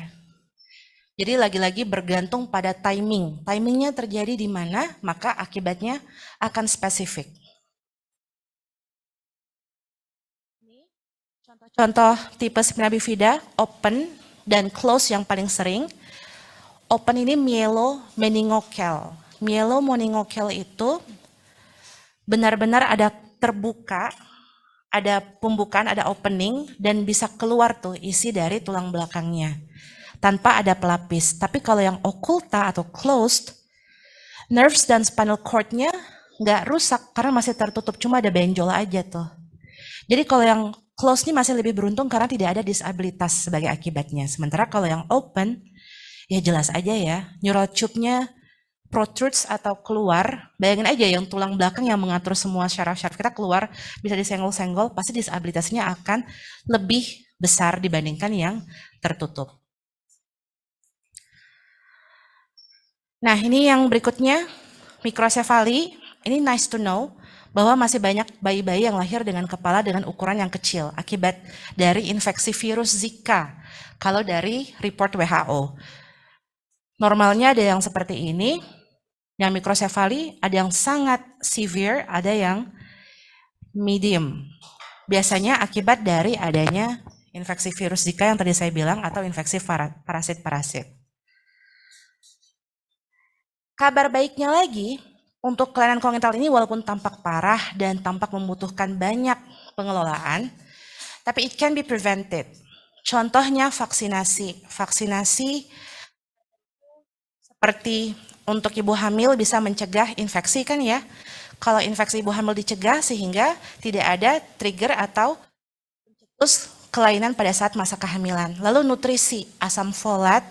Jadi lagi-lagi bergantung pada timing. Timingnya terjadi di mana, maka akibatnya akan spesifik. Contoh tipe spina bifida, open dan close yang paling sering. Open ini myelomeningocele. Myelomeningocele itu benar-benar ada terbuka, ada pembukaan, ada opening, dan bisa keluar tuh isi dari tulang belakangnya tanpa ada pelapis. Tapi kalau yang occulta atau closed, nerves dan spinal cord-nya nggak rusak karena masih tertutup, cuma ada benjol aja tuh. Jadi kalau yang closed ini masih lebih beruntung karena tidak ada disabilitas sebagai akibatnya. Sementara kalau yang open, ya jelas aja ya, neural tube-nya protrudes atau keluar. Bayangin aja yang tulang belakang yang mengatur semua syaraf-syaraf kita keluar, bisa disenggol-senggol, pasti disabilitasnya akan lebih besar dibandingkan yang tertutup. Nah, ini yang berikutnya, mikrosefali. Ini nice to know bahwa masih banyak bayi-bayi yang lahir dengan kepala dengan ukuran yang kecil akibat dari infeksi virus Zika. Kalau dari report WHO. Normalnya ada yang seperti ini, yang mikrosefali, ada yang sangat severe, ada yang medium. Biasanya akibat dari adanya infeksi virus Zika yang tadi saya bilang atau infeksi parasit-parasit. Kabar baiknya lagi, untuk kelainan kongenital ini walaupun tampak parah dan tampak membutuhkan banyak pengelolaan, tapi it can be prevented. Contohnya vaksinasi. Vaksinasi seperti untuk ibu hamil bisa mencegah infeksi kan ya. Kalau infeksi ibu hamil dicegah sehingga tidak ada trigger atau terus kelainan pada saat masa kehamilan. Lalu nutrisi, asam folat,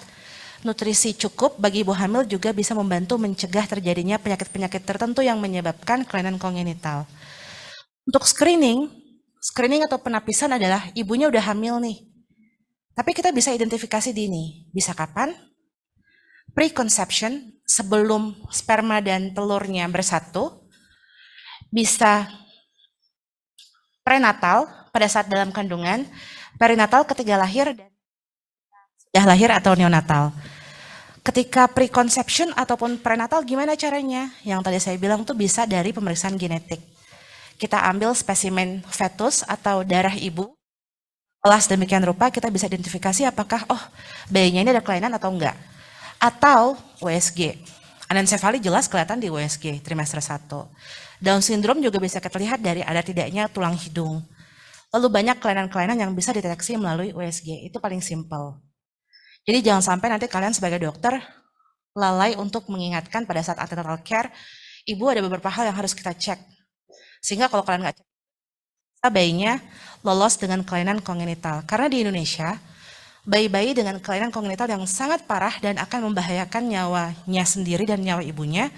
nutrisi cukup bagi ibu hamil juga bisa membantu mencegah terjadinya penyakit-penyakit tertentu yang menyebabkan kelainan kongenital. Untuk screening atau penapisan adalah ibunya udah hamil nih. Tapi kita bisa identifikasi dini. Bisa kapan? Preconception, sebelum sperma dan telurnya bersatu. Bisa prenatal, pada saat dalam kandungan. Perinatal ketika lahir dan sudah lahir atau neonatal. Ketika preconception ataupun prenatal gimana caranya? Yang tadi saya bilang tuh bisa dari pemeriksaan genetik. Kita ambil spesimen fetus atau darah ibu, olah sedemikian rupa kita bisa identifikasi apakah bayinya ini ada kelainan atau enggak. Atau USG. Anencefali jelas kelihatan di USG trimester 1. Down syndrome juga bisa kita lihat dari ada tidaknya tulang hidung. Lalu banyak kelainan-kelainan yang bisa dideteksi melalui USG. Itu paling simple. Jadi jangan sampai nanti kalian sebagai dokter lalai untuk mengingatkan pada saat antenatal care, ibu ada beberapa hal yang harus kita cek. Sehingga kalau kalian nggak cek, bayinya lolos dengan kelainan kongenital. Karena di Indonesia, bayi-bayi dengan kelainan kognitif yang sangat parah dan akan membahayakan nyawanya sendiri dan nyawa ibunya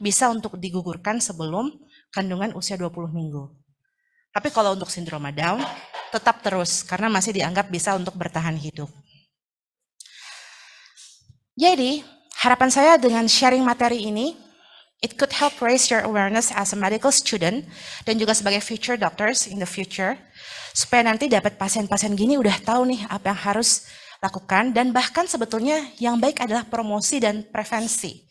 bisa untuk digugurkan sebelum kandungan usia 20 minggu. Tapi kalau untuk sindroma Down, tetap terus karena masih dianggap bisa untuk bertahan hidup. Jadi, harapan saya dengan sharing materi ini, it could help raise your awareness as a medical student dan juga sebagai future doctors in the future, supaya nanti dapat pasien-pasien gini udah tahu nih apa yang harus lakukan, dan bahkan sebetulnya yang baik adalah promosi dan prevensi.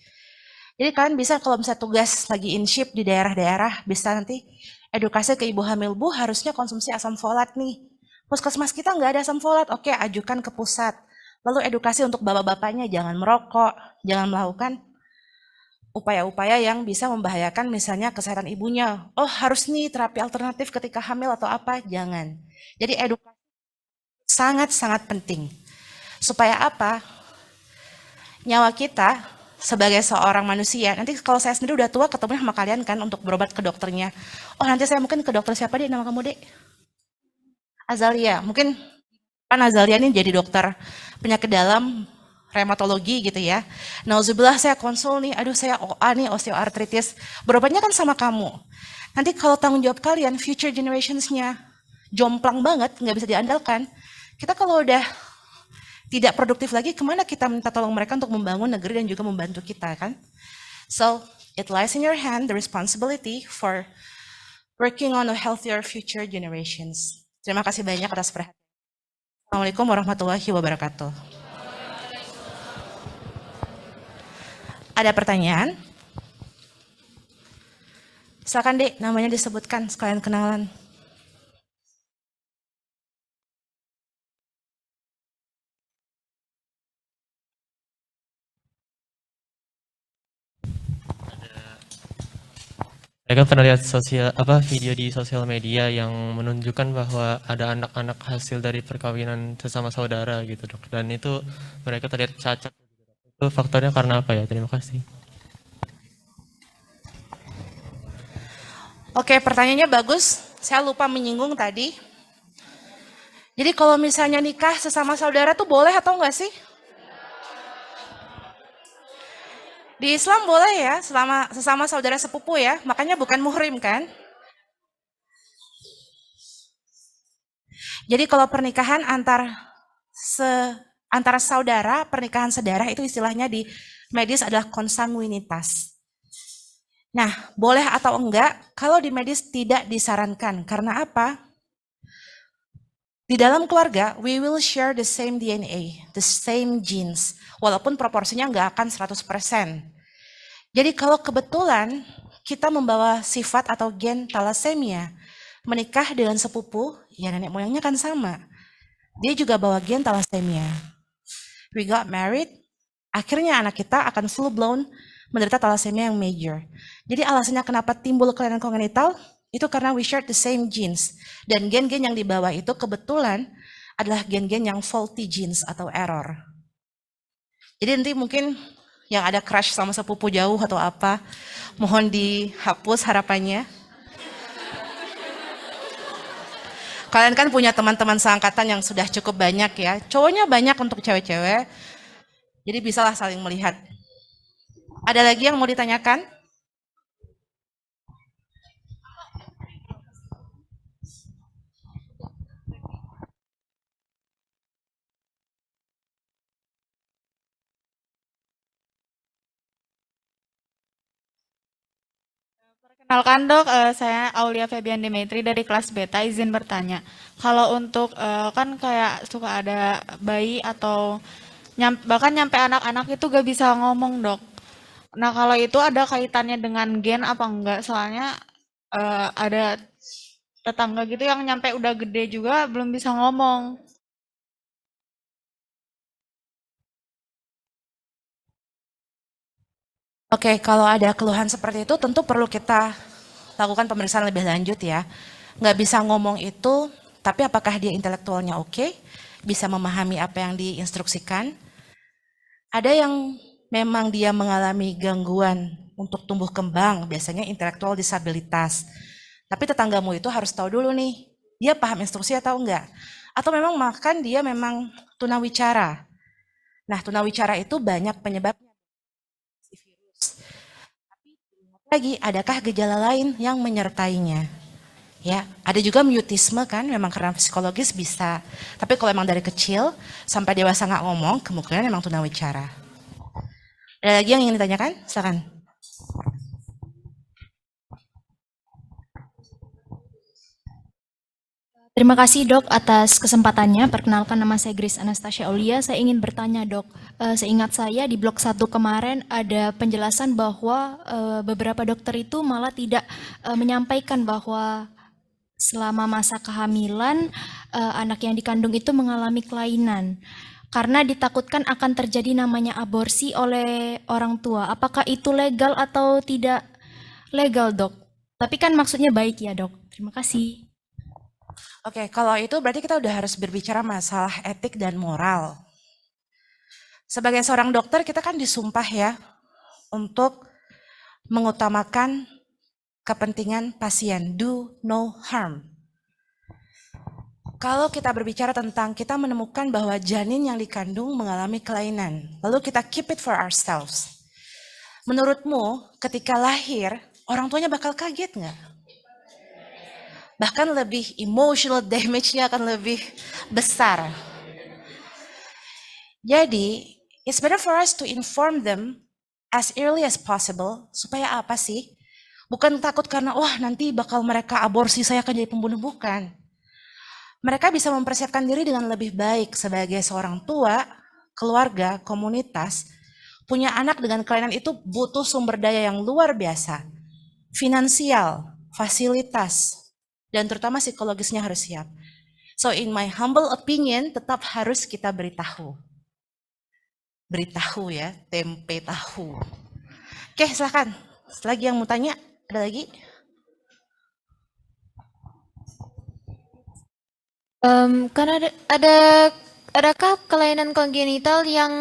Jadi kalian bisa kalau misalnya tugas lagi in ship di daerah-daerah, bisa nanti edukasi ke ibu hamil, Bu harusnya konsumsi asam folat nih. Puskesmas kita nggak ada asam folat, oke ajukan ke pusat. Lalu edukasi untuk bapak-bapaknya, jangan merokok, jangan melakukan upaya-upaya yang bisa membahayakan misalnya kesehatan ibunya. Oh harus nih terapi alternatif ketika hamil atau apa, jangan. Jadi edukasi sangat-sangat penting. Supaya apa? Nyawa kita sebagai seorang manusia, nanti kalau saya sendiri udah tua ketemu sama kalian kan untuk berobat ke dokternya. Oh nanti saya mungkin ke dokter siapa deh nama kamu dek? Azalia, mungkin kan Azalia ini jadi dokter penyakit dalam reumatologi gitu ya. Nauzubillah saya konsul nih, aduh saya OA nih, osteoartritis. Berobatnya kan sama kamu. Nanti kalau tanggung jawab kalian, future generationsnya jomplang banget, nggak bisa diandalkan. Kita kalau udah tidak produktif lagi, kemana kita minta tolong mereka untuk membangun negeri dan juga membantu kita kan? So, it lies in your hand, the responsibility for working on a healthier future generations. Terima kasih banyak atas perhatian. Assalamualaikum warahmatullahi wabarakatuh. Ada pertanyaan? Silakan Dek, namanya disebutkan sekalian kenalan. Saya kan pernah lihat video di sosial media yang menunjukkan bahwa ada anak-anak hasil dari perkawinan sesama saudara gitu dok, dan itu mereka terlihat cacat. Itu faktornya karena apa ya? Terima kasih. Oke, pertanyaannya bagus. Saya lupa menyinggung tadi. Jadi kalau misalnya nikah sesama saudara tuh boleh atau enggak sih? Di Islam boleh ya, sesama saudara sepupu ya, makanya bukan muhrim kan? Jadi kalau pernikahan antara saudara, pernikahan sedarah itu istilahnya di medis adalah konsanguinitas. Nah, boleh atau enggak, kalau di medis tidak disarankan. Karena apa? Di dalam keluarga, we will share the same DNA, the same genes, walaupun proporsinya enggak akan 100%. Jadi kalau kebetulan kita membawa sifat atau gen thalassemia, menikah dengan sepupu, ya nenek moyangnya kan sama. Dia juga bawa gen thalassemia. We got married, akhirnya anak kita akan full blown menderita thalassemia yang major. Jadi alasannya kenapa timbul kelainan kongenital, itu karena we share the same genes. Dan gen-gen yang dibawa itu kebetulan adalah gen-gen yang faulty genes atau error. Jadi nanti mungkin yang ada crush sama sepupu jauh atau apa, mohon dihapus harapannya. Kalian kan punya teman-teman seangkatan yang sudah cukup banyak ya, cowoknya banyak untuk cewek-cewek, jadi bisalah saling melihat. Ada lagi yang mau ditanyakan? Perkenalkan dok, saya Aulia Febian Demetri dari kelas Beta, izin bertanya. Kalau untuk kan kayak suka ada bayi atau bahkan nyampe anak-anak itu gak bisa ngomong dok. Nah kalau itu ada kaitannya dengan gen apa enggak? Soalnya ada tetangga gitu yang nyampe udah gede juga belum bisa ngomong. Oke, kalau ada keluhan seperti itu tentu perlu kita lakukan pemeriksaan lebih lanjut ya. Nggak bisa ngomong itu, tapi apakah dia intelektualnya oke? Bisa memahami apa yang diinstruksikan? Ada yang memang dia mengalami gangguan untuk tumbuh kembang, biasanya intelektual disabilitas. Tapi tetanggamu itu harus tahu dulu nih, dia paham instruksi atau enggak? Atau memang makan dia memang tunawicara. Nah, tunawicara itu banyak penyebabnya. Lagi, adakah gejala lain yang menyertainya? Ya, ada juga mutisme kan, memang karena psikologis bisa. Tapi kalau memang dari kecil sampai dewasa nggak ngomong, kemungkinan memang tunawicara. Ada lagi yang ingin ditanyakan? Silakan. Terima kasih dok atas kesempatannya. Perkenalkan nama saya Grace Anastasia Aulia. Saya ingin bertanya dok, seingat saya di blok 1 kemarin ada penjelasan bahwa beberapa dokter itu malah tidak menyampaikan bahwa selama masa kehamilan anak yang dikandung itu mengalami kelainan. Karena ditakutkan akan terjadi namanya aborsi oleh orang tua. Apakah itu legal atau tidak legal dok? Tapi kan maksudnya baik ya dok. Terima kasih. Oke, kalau itu berarti kita udah harus berbicara masalah etik dan moral. Sebagai seorang dokter, kita kan disumpah ya untuk mengutamakan kepentingan pasien, do no harm. Kalau kita berbicara tentang kita menemukan bahwa janin yang dikandung mengalami kelainan, lalu kita keep it for ourselves. Menurutmu, ketika lahir, orang tuanya bakal kaget nggak? Bahkan lebih emotional damage-nya akan lebih besar. Jadi, it's better for us to inform them as early as possible. Supaya apa sih? Bukan takut karena, wah nanti bakal mereka aborsi, saya akan jadi pembunuh. Bukan. Mereka bisa mempersiapkan diri dengan lebih baik sebagai seorang tua, keluarga, komunitas. Punya anak dengan kelainan itu butuh sumber daya yang luar biasa. Finansial, fasilitas, dan terutama psikologisnya harus siap. So in my humble opinion, tetap harus kita beritahu. Beritahu ya, tempe tahu. Oke, silakan. Lagi yang mau tanya, ada lagi? Kan adakah kelainan kongenital yang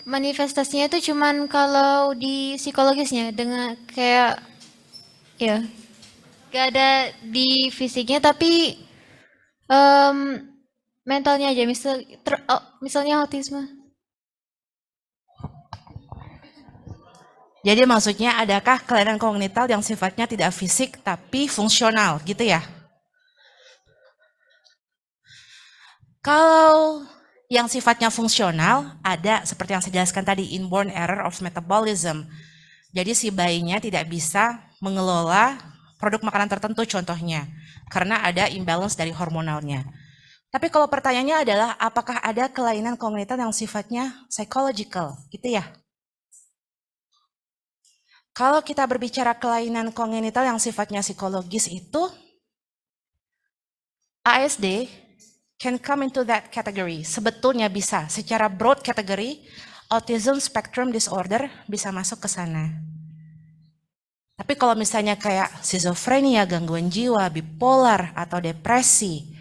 manifestasinya itu cuman kalau di psikologisnya dengan kayak ya gak ada di fisiknya tapi mentalnya aja misalnya autisme. Jadi maksudnya adakah kelainan kognitif yang sifatnya tidak fisik tapi fungsional gitu ya? Kalau yang sifatnya fungsional ada seperti yang saya jelaskan tadi, inborn error of metabolism. Jadi si bayinya tidak bisa mengelola produk makanan tertentu contohnya, karena ada imbalance dari hormonalnya. Tapi kalau pertanyaannya adalah apakah ada kelainan kognitif yang sifatnya psychological, gitu ya? Kalau kita berbicara kelainan kognitif yang sifatnya psikologis itu, ASD can come into that category. Sebetulnya bisa, secara broad category, autism spectrum disorder bisa masuk ke sana. Tapi kalau misalnya kayak schizophrenia, gangguan jiwa, bipolar, atau depresi,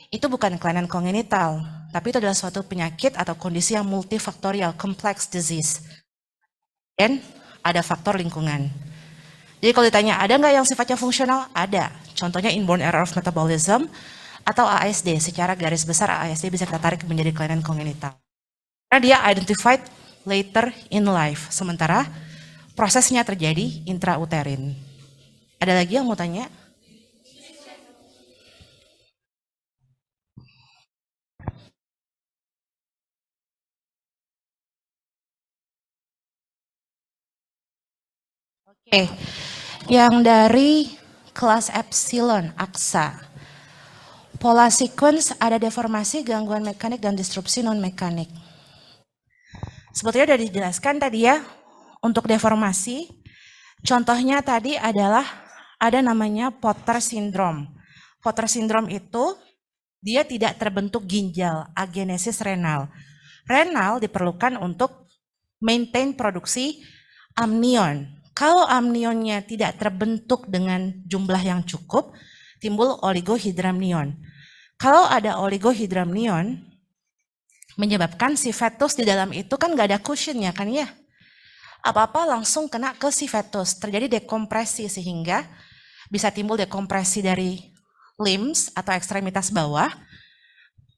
itu bukan kelainan kognital, tapi itu adalah suatu penyakit atau kondisi yang multifaktorial, complex disease. Dan ada faktor lingkungan. Jadi kalau ditanya, ada nggak yang sifatnya fungsional? Ada. Contohnya inborn error of metabolism, atau ASD. Secara garis besar ASD bisa kita tarik menjadi kelainan kognital. Karena dia identified later in life. Sementara prosesnya terjadi intrauterin. Ada lagi yang mau tanya? Oke, yang dari kelas Epsilon, AXA. Pola sequence ada deformasi, gangguan mekanik, dan disrupsi non-mekanik. Sebetulnya sudah dijelaskan tadi ya, untuk deformasi, contohnya tadi adalah ada namanya Potter syndrome. Potter syndrome itu dia tidak terbentuk ginjal, agenesis renal. Renal diperlukan untuk maintain produksi amnion. Kalau amnionnya tidak terbentuk dengan jumlah yang cukup, timbul oligohidramnion. Kalau ada oligohidramnion, menyebabkan si fetus di dalam itu kan nggak ada cushionnya kan ya. Apa-apa langsung kena ke si fetus, terjadi dekompresi sehingga bisa timbul dekompresi dari limbs atau ekstremitas bawah,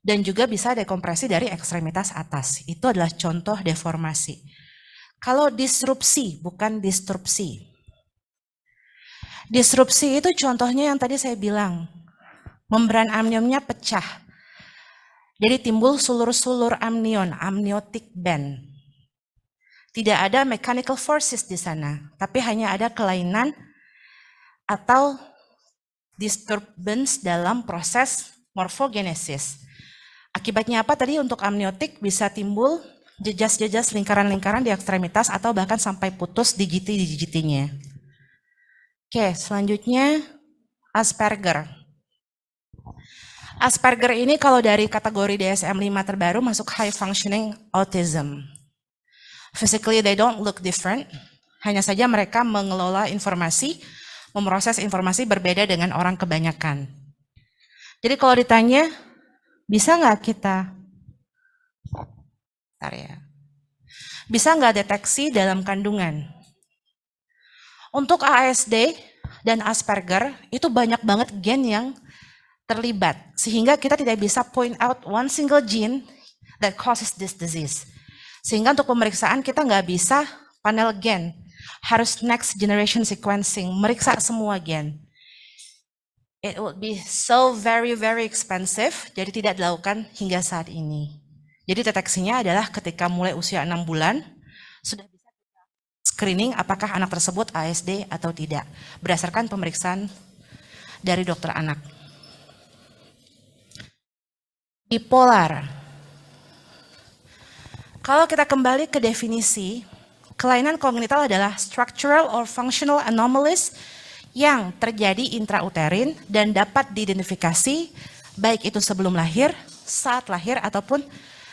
Dan juga bisa dekompresi dari ekstremitas atas. Itu adalah contoh deformasi. Kalau disrupsi, bukan distrupsi. Disrupsi itu contohnya yang tadi saya bilang. Membran amniumnya pecah. Jadi timbul sulur-sulur amnion, amniotic band. Tidak ada mechanical forces di sana, tapi hanya ada kelainan atau disturbance dalam proses morfogenesis. Akibatnya apa tadi untuk amniotik bisa timbul jejas-jejas lingkaran-lingkaran di ekstremitas atau bahkan sampai putus digiti-digitinya. Oke, selanjutnya Asperger. Asperger ini kalau dari kategori DSM-5 terbaru masuk high functioning autism. Physically they don't look different, hanya saja mereka mengelola informasi, memproses informasi berbeda dengan orang kebanyakan. Jadi kalau ditanya, bisa nggak kita, bisa nggak deteksi dalam kandungan? Untuk ASD dan Asperger itu banyak banget gen yang terlibat, sehingga kita tidak bisa point out one single gene that causes this disease. Sehingga untuk pemeriksaan kita nggak bisa panel gen, harus next generation sequencing, meriksa semua gen. It would be so very expensive, jadi tidak dilakukan hingga saat ini. Jadi deteksinya adalah ketika mulai usia 6 bulan, sudah bisa screening apakah anak tersebut ASD atau tidak, berdasarkan pemeriksaan dari dokter anak. Bipolar. Kalau kita kembali ke definisi, kelainan kognital adalah structural or functional anomalies yang terjadi intrauterin dan dapat diidentifikasi baik itu sebelum lahir, saat lahir, ataupun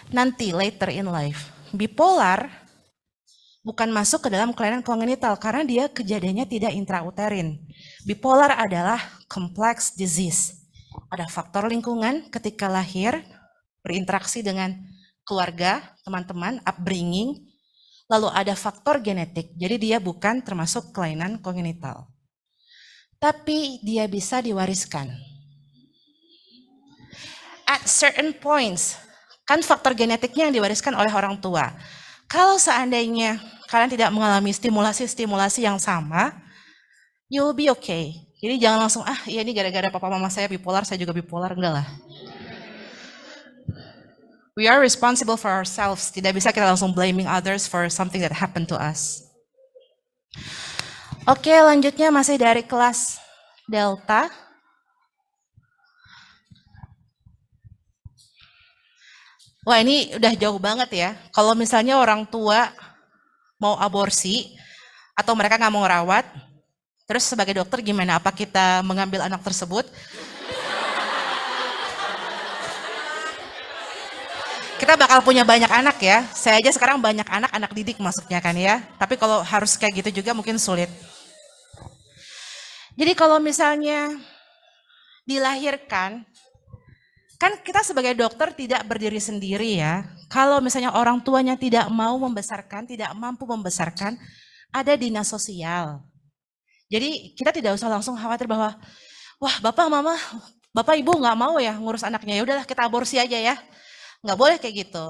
nanti later in life. Bipolar bukan masuk ke dalam kelainan kognital karena dia kejadiannya tidak intrauterin. Bipolar adalah complex disease. Ada faktor lingkungan ketika lahir, berinteraksi dengan keluarga, teman-teman, upbringing, lalu ada faktor genetik. Jadi dia bukan termasuk kelainan kognital. Tapi dia bisa diwariskan. At certain points, kan faktor genetiknya yang diwariskan oleh orang tua. Kalau seandainya kalian tidak mengalami stimulasi-stimulasi yang sama, you'll be okay. Jadi jangan langsung, iya ini gara-gara papa mama saya bipolar, saya juga bipolar, enggak lah. We are responsible for ourselves. Tidak bisa kita langsung blaming others for something that happened to us. Oke, lanjutnya masih dari kelas Delta. Wah, ini udah jauh banget ya. Kalau misalnya orang tua mau aborsi atau mereka nggak mau ngerawat, terus sebagai dokter gimana? Apa kita mengambil anak tersebut? Kita bakal punya banyak anak ya. Saya aja sekarang banyak anak didik masuknya kan ya. Tapi kalau harus kayak gitu juga mungkin sulit. Jadi kalau misalnya dilahirkan, kan kita sebagai dokter tidak berdiri sendiri ya. Kalau misalnya orang tuanya tidak mau membesarkan, tidak mampu membesarkan, ada dinas sosial. Jadi kita tidak usah langsung khawatir bahwa, wah bapak mama, bapak ibu nggak mau ya ngurus anaknya, ya udahlah kita aborsi aja ya. Nggak boleh kayak gitu.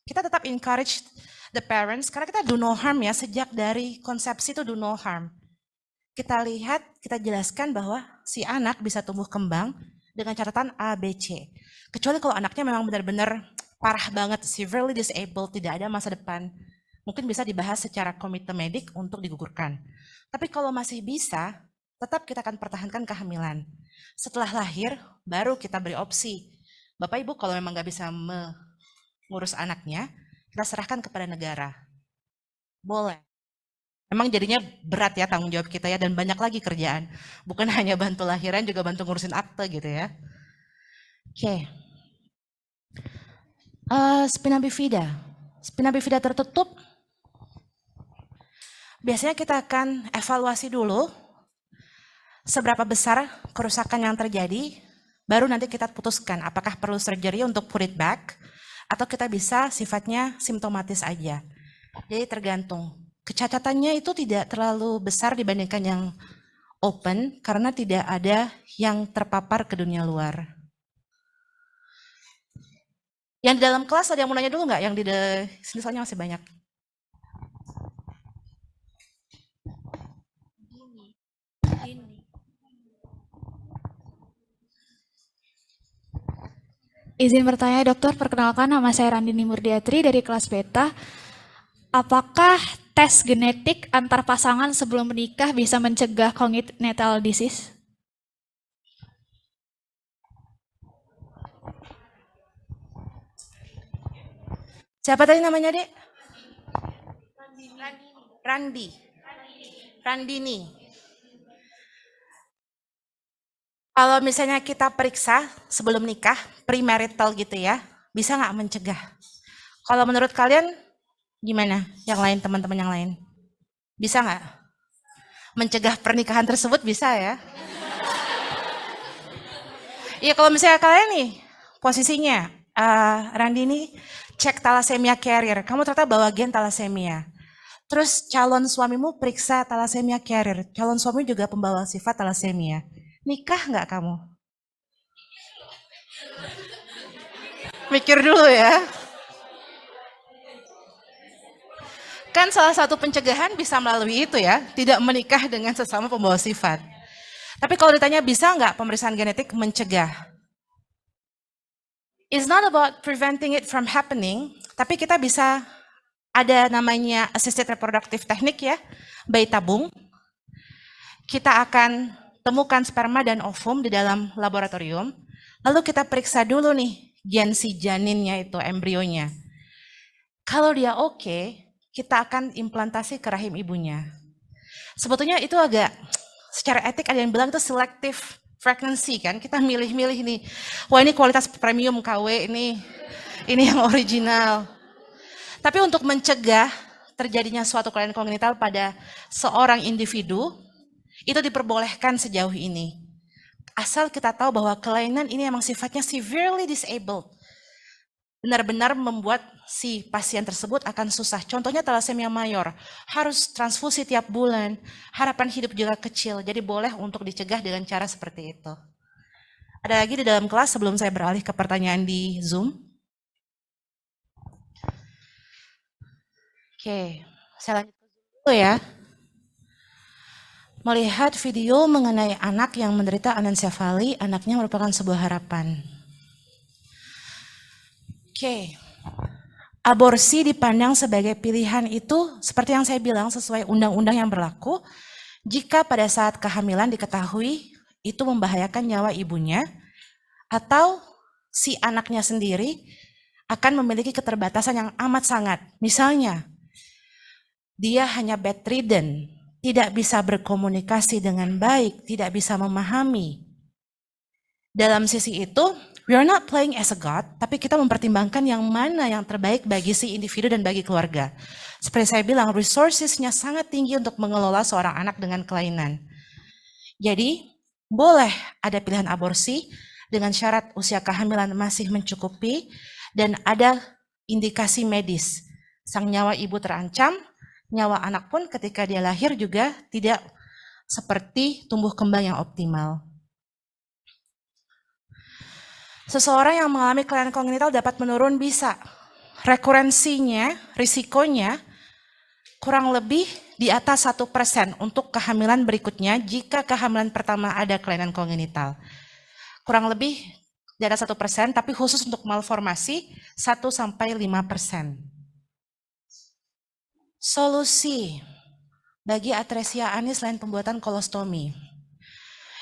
Kita tetap encourage the parents, karena kita do no harm ya, sejak dari konsepsi itu do no harm. Kita lihat, kita jelaskan bahwa si anak bisa tumbuh kembang dengan catatan A, B, C. Kecuali kalau anaknya memang benar-benar parah banget, severely disabled, tidak ada masa depan. Mungkin bisa dibahas secara komite medik untuk digugurkan. Tapi kalau masih bisa, tetap kita akan pertahankan kehamilan. Setelah lahir, baru kita beri opsi. Bapak Ibu kalau memang nggak bisa mengurus anaknya, kita serahkan kepada negara. Boleh. Memang jadinya berat ya tanggung jawab kita ya, dan banyak lagi kerjaan. Bukan hanya bantu lahiran, juga bantu ngurusin akte gitu ya. Oke. Spina bifida. Spina bifida tertutup. Biasanya kita akan evaluasi dulu seberapa besar kerusakan yang terjadi, baru nanti kita putuskan apakah perlu surgery untuk put it back, atau kita bisa sifatnya simptomatis aja. Jadi tergantung. Kecacatannya itu tidak terlalu besar dibandingkan yang open, karena tidak ada yang terpapar ke dunia luar. Yang di dalam kelas ada yang mau nanya dulu nggak? Yang di sini soalnya masih banyak. Izin bertanya dokter, perkenalkan nama saya Randini Murdiatri dari kelas beta. Apakah tes genetik antar pasangan sebelum menikah bisa mencegah congenital disease? Siapa tadi namanya, Dek? Randini. Kalau misalnya kita periksa sebelum nikah, premarital gitu ya, bisa nggak mencegah? Kalau menurut kalian gimana? Yang lain, teman-teman yang lain? Bisa nggak? Mencegah pernikahan tersebut bisa ya? Iya, kalau misalnya kalian nih, posisinya, Randini cek thalassemia carrier, kamu ternyata bawa gen thalassemia. Terus calon suamimu periksa thalassemia carrier, calon suami juga pembawa sifat thalassemia. Nikah nggak kamu? Mikir dulu ya. Kan salah satu pencegahan bisa melalui itu ya, tidak menikah dengan sesama pembawa sifat. Tapi kalau ditanya bisa nggak pemeriksaan genetik mencegah? It's not about preventing it from happening, tapi kita bisa ada namanya assisted reproductive technique ya, bayi tabung. Kita akan temukan sperma dan ovum di dalam laboratorium, lalu kita periksa dulu nih gen si janinnya itu, embrionya. Kalau dia oke, kita akan implantasi ke rahim ibunya. Sebetulnya itu agak, secara etik ada yang bilang itu selective pregnancy kan, kita milih-milih nih, wah ini kualitas premium KW, ini yang original. Tapi untuk mencegah terjadinya suatu kelainan kongenital pada seorang individu, itu diperbolehkan sejauh ini. Asal kita tahu bahwa kelainan ini memang sifatnya severely disabled. Benar-benar membuat si pasien tersebut akan susah. Contohnya thalassemia mayor, harus transfusi tiap bulan, harapan hidup juga kecil, jadi boleh untuk dicegah dengan cara seperti itu. Ada lagi di dalam kelas sebelum saya beralih ke pertanyaan di Zoom? Oke, saya lanjut dulu ya. Melihat video mengenai anak yang menderita anencefali, anaknya merupakan sebuah harapan. Oke, aborsi dipandang sebagai pilihan itu seperti yang saya bilang sesuai undang-undang yang berlaku. Jika pada saat kehamilan diketahui itu membahayakan nyawa ibunya atau si anaknya sendiri akan memiliki keterbatasan yang amat sangat. Misalnya, dia hanya bedridden, tidak bisa berkomunikasi dengan baik, tidak bisa memahami. Dalam sisi itu, we are not playing as a God, tapi kita mempertimbangkan yang mana yang terbaik bagi si individu dan bagi keluarga. Seperti saya bilang, resources-nya sangat tinggi untuk mengelola seorang anak dengan kelainan. Jadi, boleh ada pilihan aborsi dengan syarat usia kehamilan masih mencukupi dan ada indikasi medis. Sang nyawa ibu terancam, nyawa anak pun ketika dia lahir juga tidak seperti tumbuh kembang yang optimal. Seseorang yang mengalami kelainan kongenital dapat menurun bisa. Rekurensinya, risikonya kurang lebih di atas 1% untuk kehamilan berikutnya jika kehamilan pertama ada kelainan kongenital. Kurang lebih di atas 1%, tapi khusus untuk malformasi 1-5%. Solusi bagi atresia ani selain pembuatan kolostomi.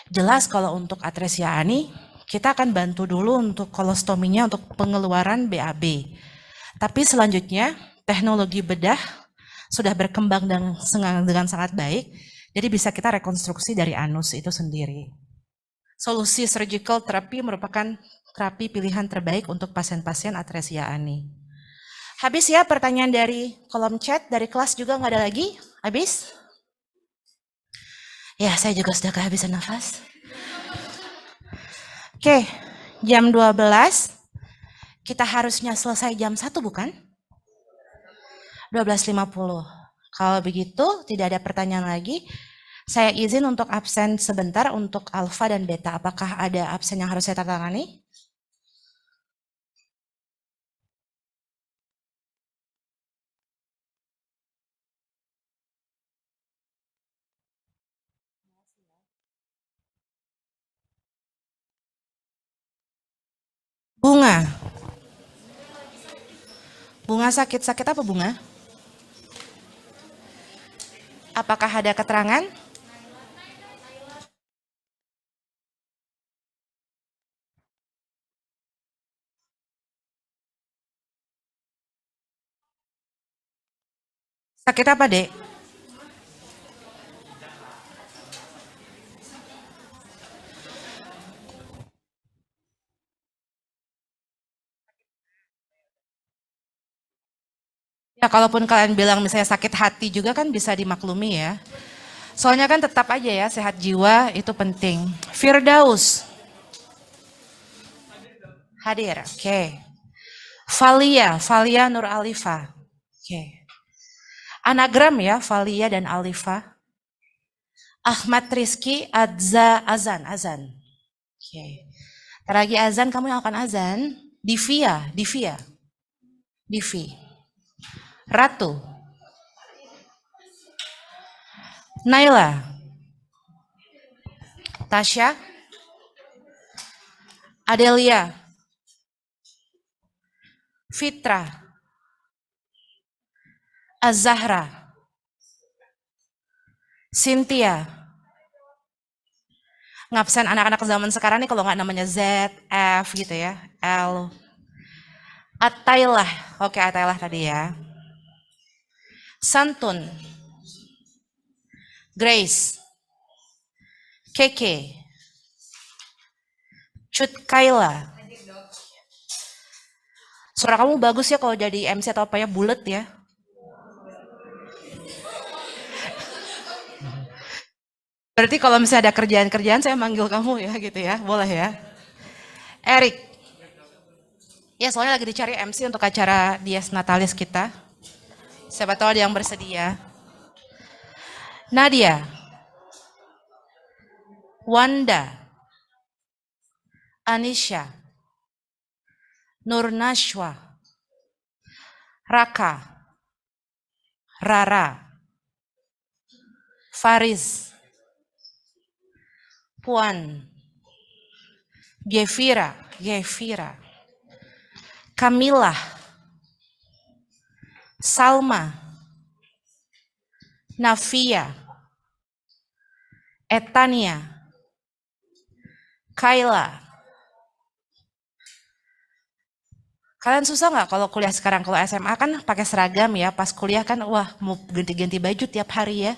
Jelas kalau untuk atresia ani, kita akan bantu dulu untuk kolostominya untuk pengeluaran BAB. Tapi selanjutnya teknologi bedah sudah berkembang dengan sangat baik, jadi bisa kita rekonstruksi dari anus itu sendiri. Solusi surgical therapy merupakan terapi pilihan terbaik untuk pasien-pasien atresia ani. Habis ya pertanyaan dari kolom chat, dari kelas juga nggak ada lagi? Habis? Ya, saya juga sudah kehabisan nafas. Oke, jam 12, kita harusnya selesai jam 1 bukan? 12.50. Kalau begitu, tidak ada pertanyaan lagi. Saya izin untuk absen sebentar untuk alfa dan beta. Apakah ada absen yang harus saya tanda tangani? Bunga. Bunga sakit apa Bunga? Apakah ada keterangan? Sakit apa, Dek? Ya, kalaupun kalian bilang misalnya sakit hati juga kan bisa dimaklumi ya. Soalnya kan tetap aja ya, sehat jiwa itu penting. Firdaus. Hadir, oke. Valia Nur Alifa. Oke. Anagram ya, Valia dan Alifa. Ahmad Rizky Azan. Oke. Ntar lagi azan, kamu yang akan azan. Divi. Ratu. Naila. Tasya. Adelia. Fitra. Az-Zahra. Cynthia. Ngabsen anak-anak zaman sekarang nih kalau nggak namanya Z, F gitu ya, L. Atailah, oke Atailah tadi ya. Santun. Grace. Keke. Cut Kaila. Suara kamu bagus ya kalau jadi MC atau apa ya, bulet ya. Berarti kalau misalnya ada kerjaan-kerjaan saya manggil kamu ya gitu ya, boleh ya. Erik. Ya soalnya lagi dicari MC untuk acara Dies Natalis kita. Siapa tahu ada yang bersedia. Nadia. Wanda. Anisha. Nur Nashwa. Raka. Rara. Faris. Puan. Gefira. Kamila. Salma. Nafia. Etania. Kaila. Kalian susah nggak kalau kuliah sekarang? Kalau SMA kan pakai seragam ya, pas kuliah kan wah mau ganti-ganti baju tiap hari ya.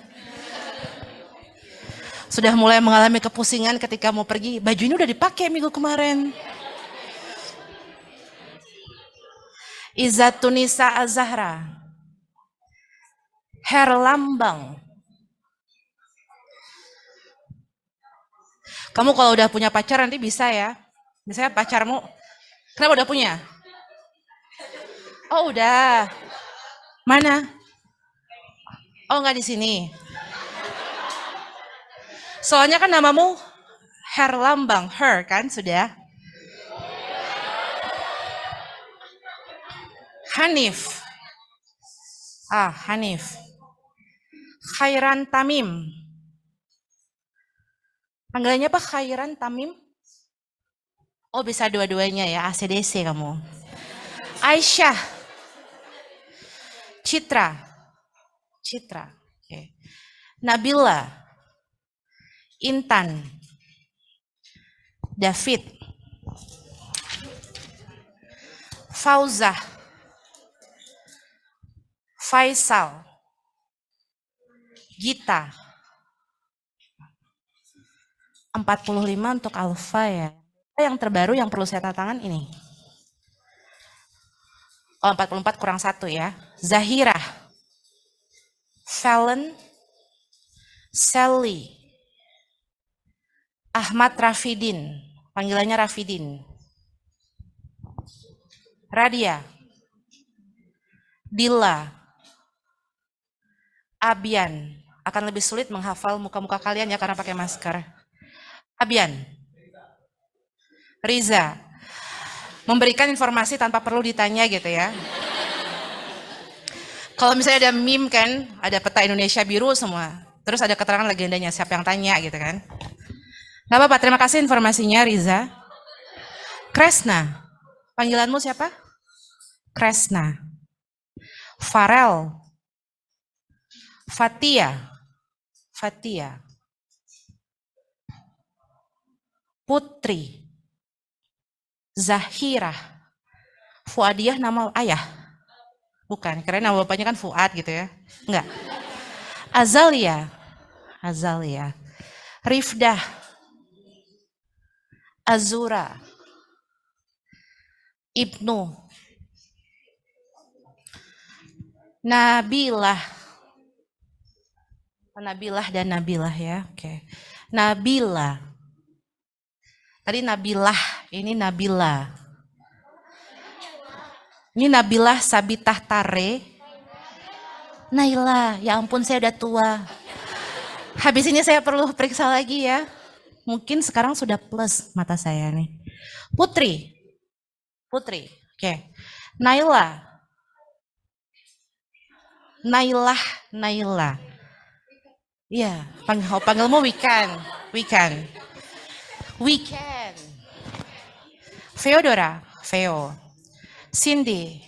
Sudah mulai mengalami kepusingan ketika mau pergi, baju ini udah dipakai minggu kemarin. Izzatunisa Az-Zahra. Herlambang. Kamu kalau udah punya pacar nanti bisa ya. Misalnya pacarmu, kenapa udah punya? Oh udah. Mana? Oh nggak di sini. Soalnya kan namamu Herlambang, Her kan sudah. Hanif. Hanif. Khairan Tamim. Panggilannya apa Khairan Tamim? Oh bisa dua-duanya ya, ACDC kamu. Aisyah. Citra. Okay. Nabila. Intan. David. Fauzah. Faisal. Gita. 45 untuk Alfa ya. Yang terbaru yang perlu saya tanda tangan ini. Oh 44 kurang 1 ya. Zahira. Fallon. Sally. Ahmad Rafidin. Panggilannya Rafidin. Radia. Dila. Abian. Akan lebih sulit menghafal muka-muka kalian ya karena pakai masker. Abian. Riza. Memberikan informasi tanpa perlu ditanya gitu ya. Kalau misalnya ada meme kan, ada peta Indonesia biru semua. Terus ada keterangan legendanya, siapa yang tanya gitu kan. Gak apa-apa, terima kasih informasinya Riza. Kresna. Panggilanmu siapa? Kresna. Farel. Fatia. Fatia. Putri. Zahira. Fuadiyah nama ayah? Bukan, karena nama bapaknya kan Fuad gitu ya. Enggak. Azalia. Azalia. Rifdah. Azura. Ibnu. Nabilah. Nabilah dan Nabilah ya. Oke. Nabila. Tadi Nabilah, ini Nabila. Ini Nabilah Sabitah Tare. Naila, ya ampun saya udah tua. Habis ini saya perlu periksa lagi ya. Mungkin sekarang sudah plus mata saya nih. Putri. Putri. Oke. Naila. Nailah, Naila. Iya, panggilmu Wikan. Wikan. Weekend. Feodora, Feo. Cindy.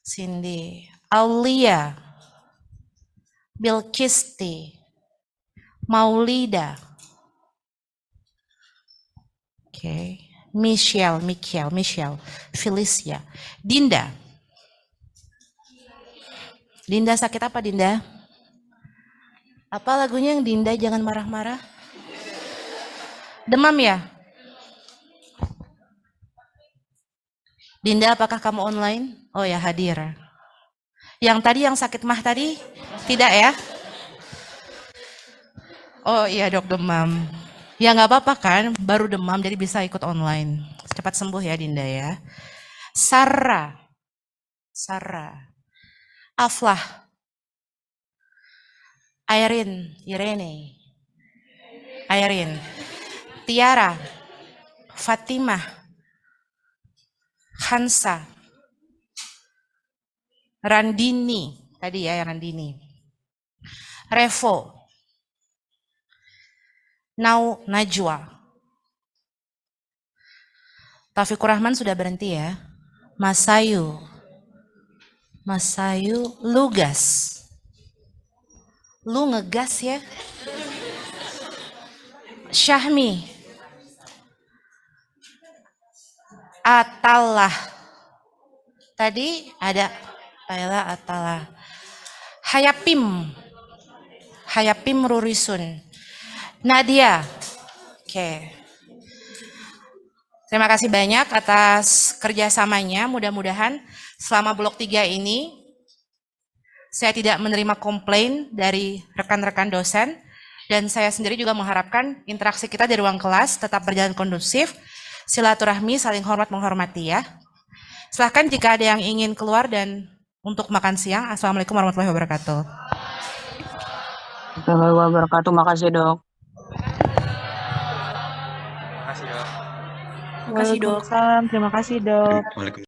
Cindy. Aulia. Bilkisti. Maulida. Oke. Michelle. Felicia. Dinda. Dinda sakit apa Dinda? Apa lagunya yang Dinda jangan marah-marah? Demam ya? Dinda, apakah kamu online? Oh ya, hadir. Yang tadi yang sakit mah tadi? Tidak ya? Oh iya dok, demam. Ya nggak apa-apa kan, baru demam jadi bisa ikut online. Cepat sembuh ya Dinda ya. Sarah. Aflah. Irene. Tiara. Fatimah. Hansa. Randini. Tadi ya Randini. Revo. Najwa. Taufikur Rahman sudah berhenti ya. Masayu. Lugas. Lu ngegas ya. Syahmi. Atalah. Tadi ada Atalah. Hayapim Rurisun. Nadia. Oke. Terima kasih banyak atas kerjasamanya. Mudah-mudahan selama blok 3 ini saya tidak menerima komplain dari rekan-rekan dosen, dan saya sendiri juga mengharapkan interaksi kita di ruang kelas tetap berjalan kondusif, silaturahmi, saling hormat menghormati ya. Silahkan jika ada yang ingin keluar dan untuk makan siang. Assalamualaikum warahmatullahi wabarakatuh. Warahmatullahi wabarakatuh. Makasih dok. Terima kasih dok. Waalaikumsalam. Terima kasih dok. Waalaikumsalam.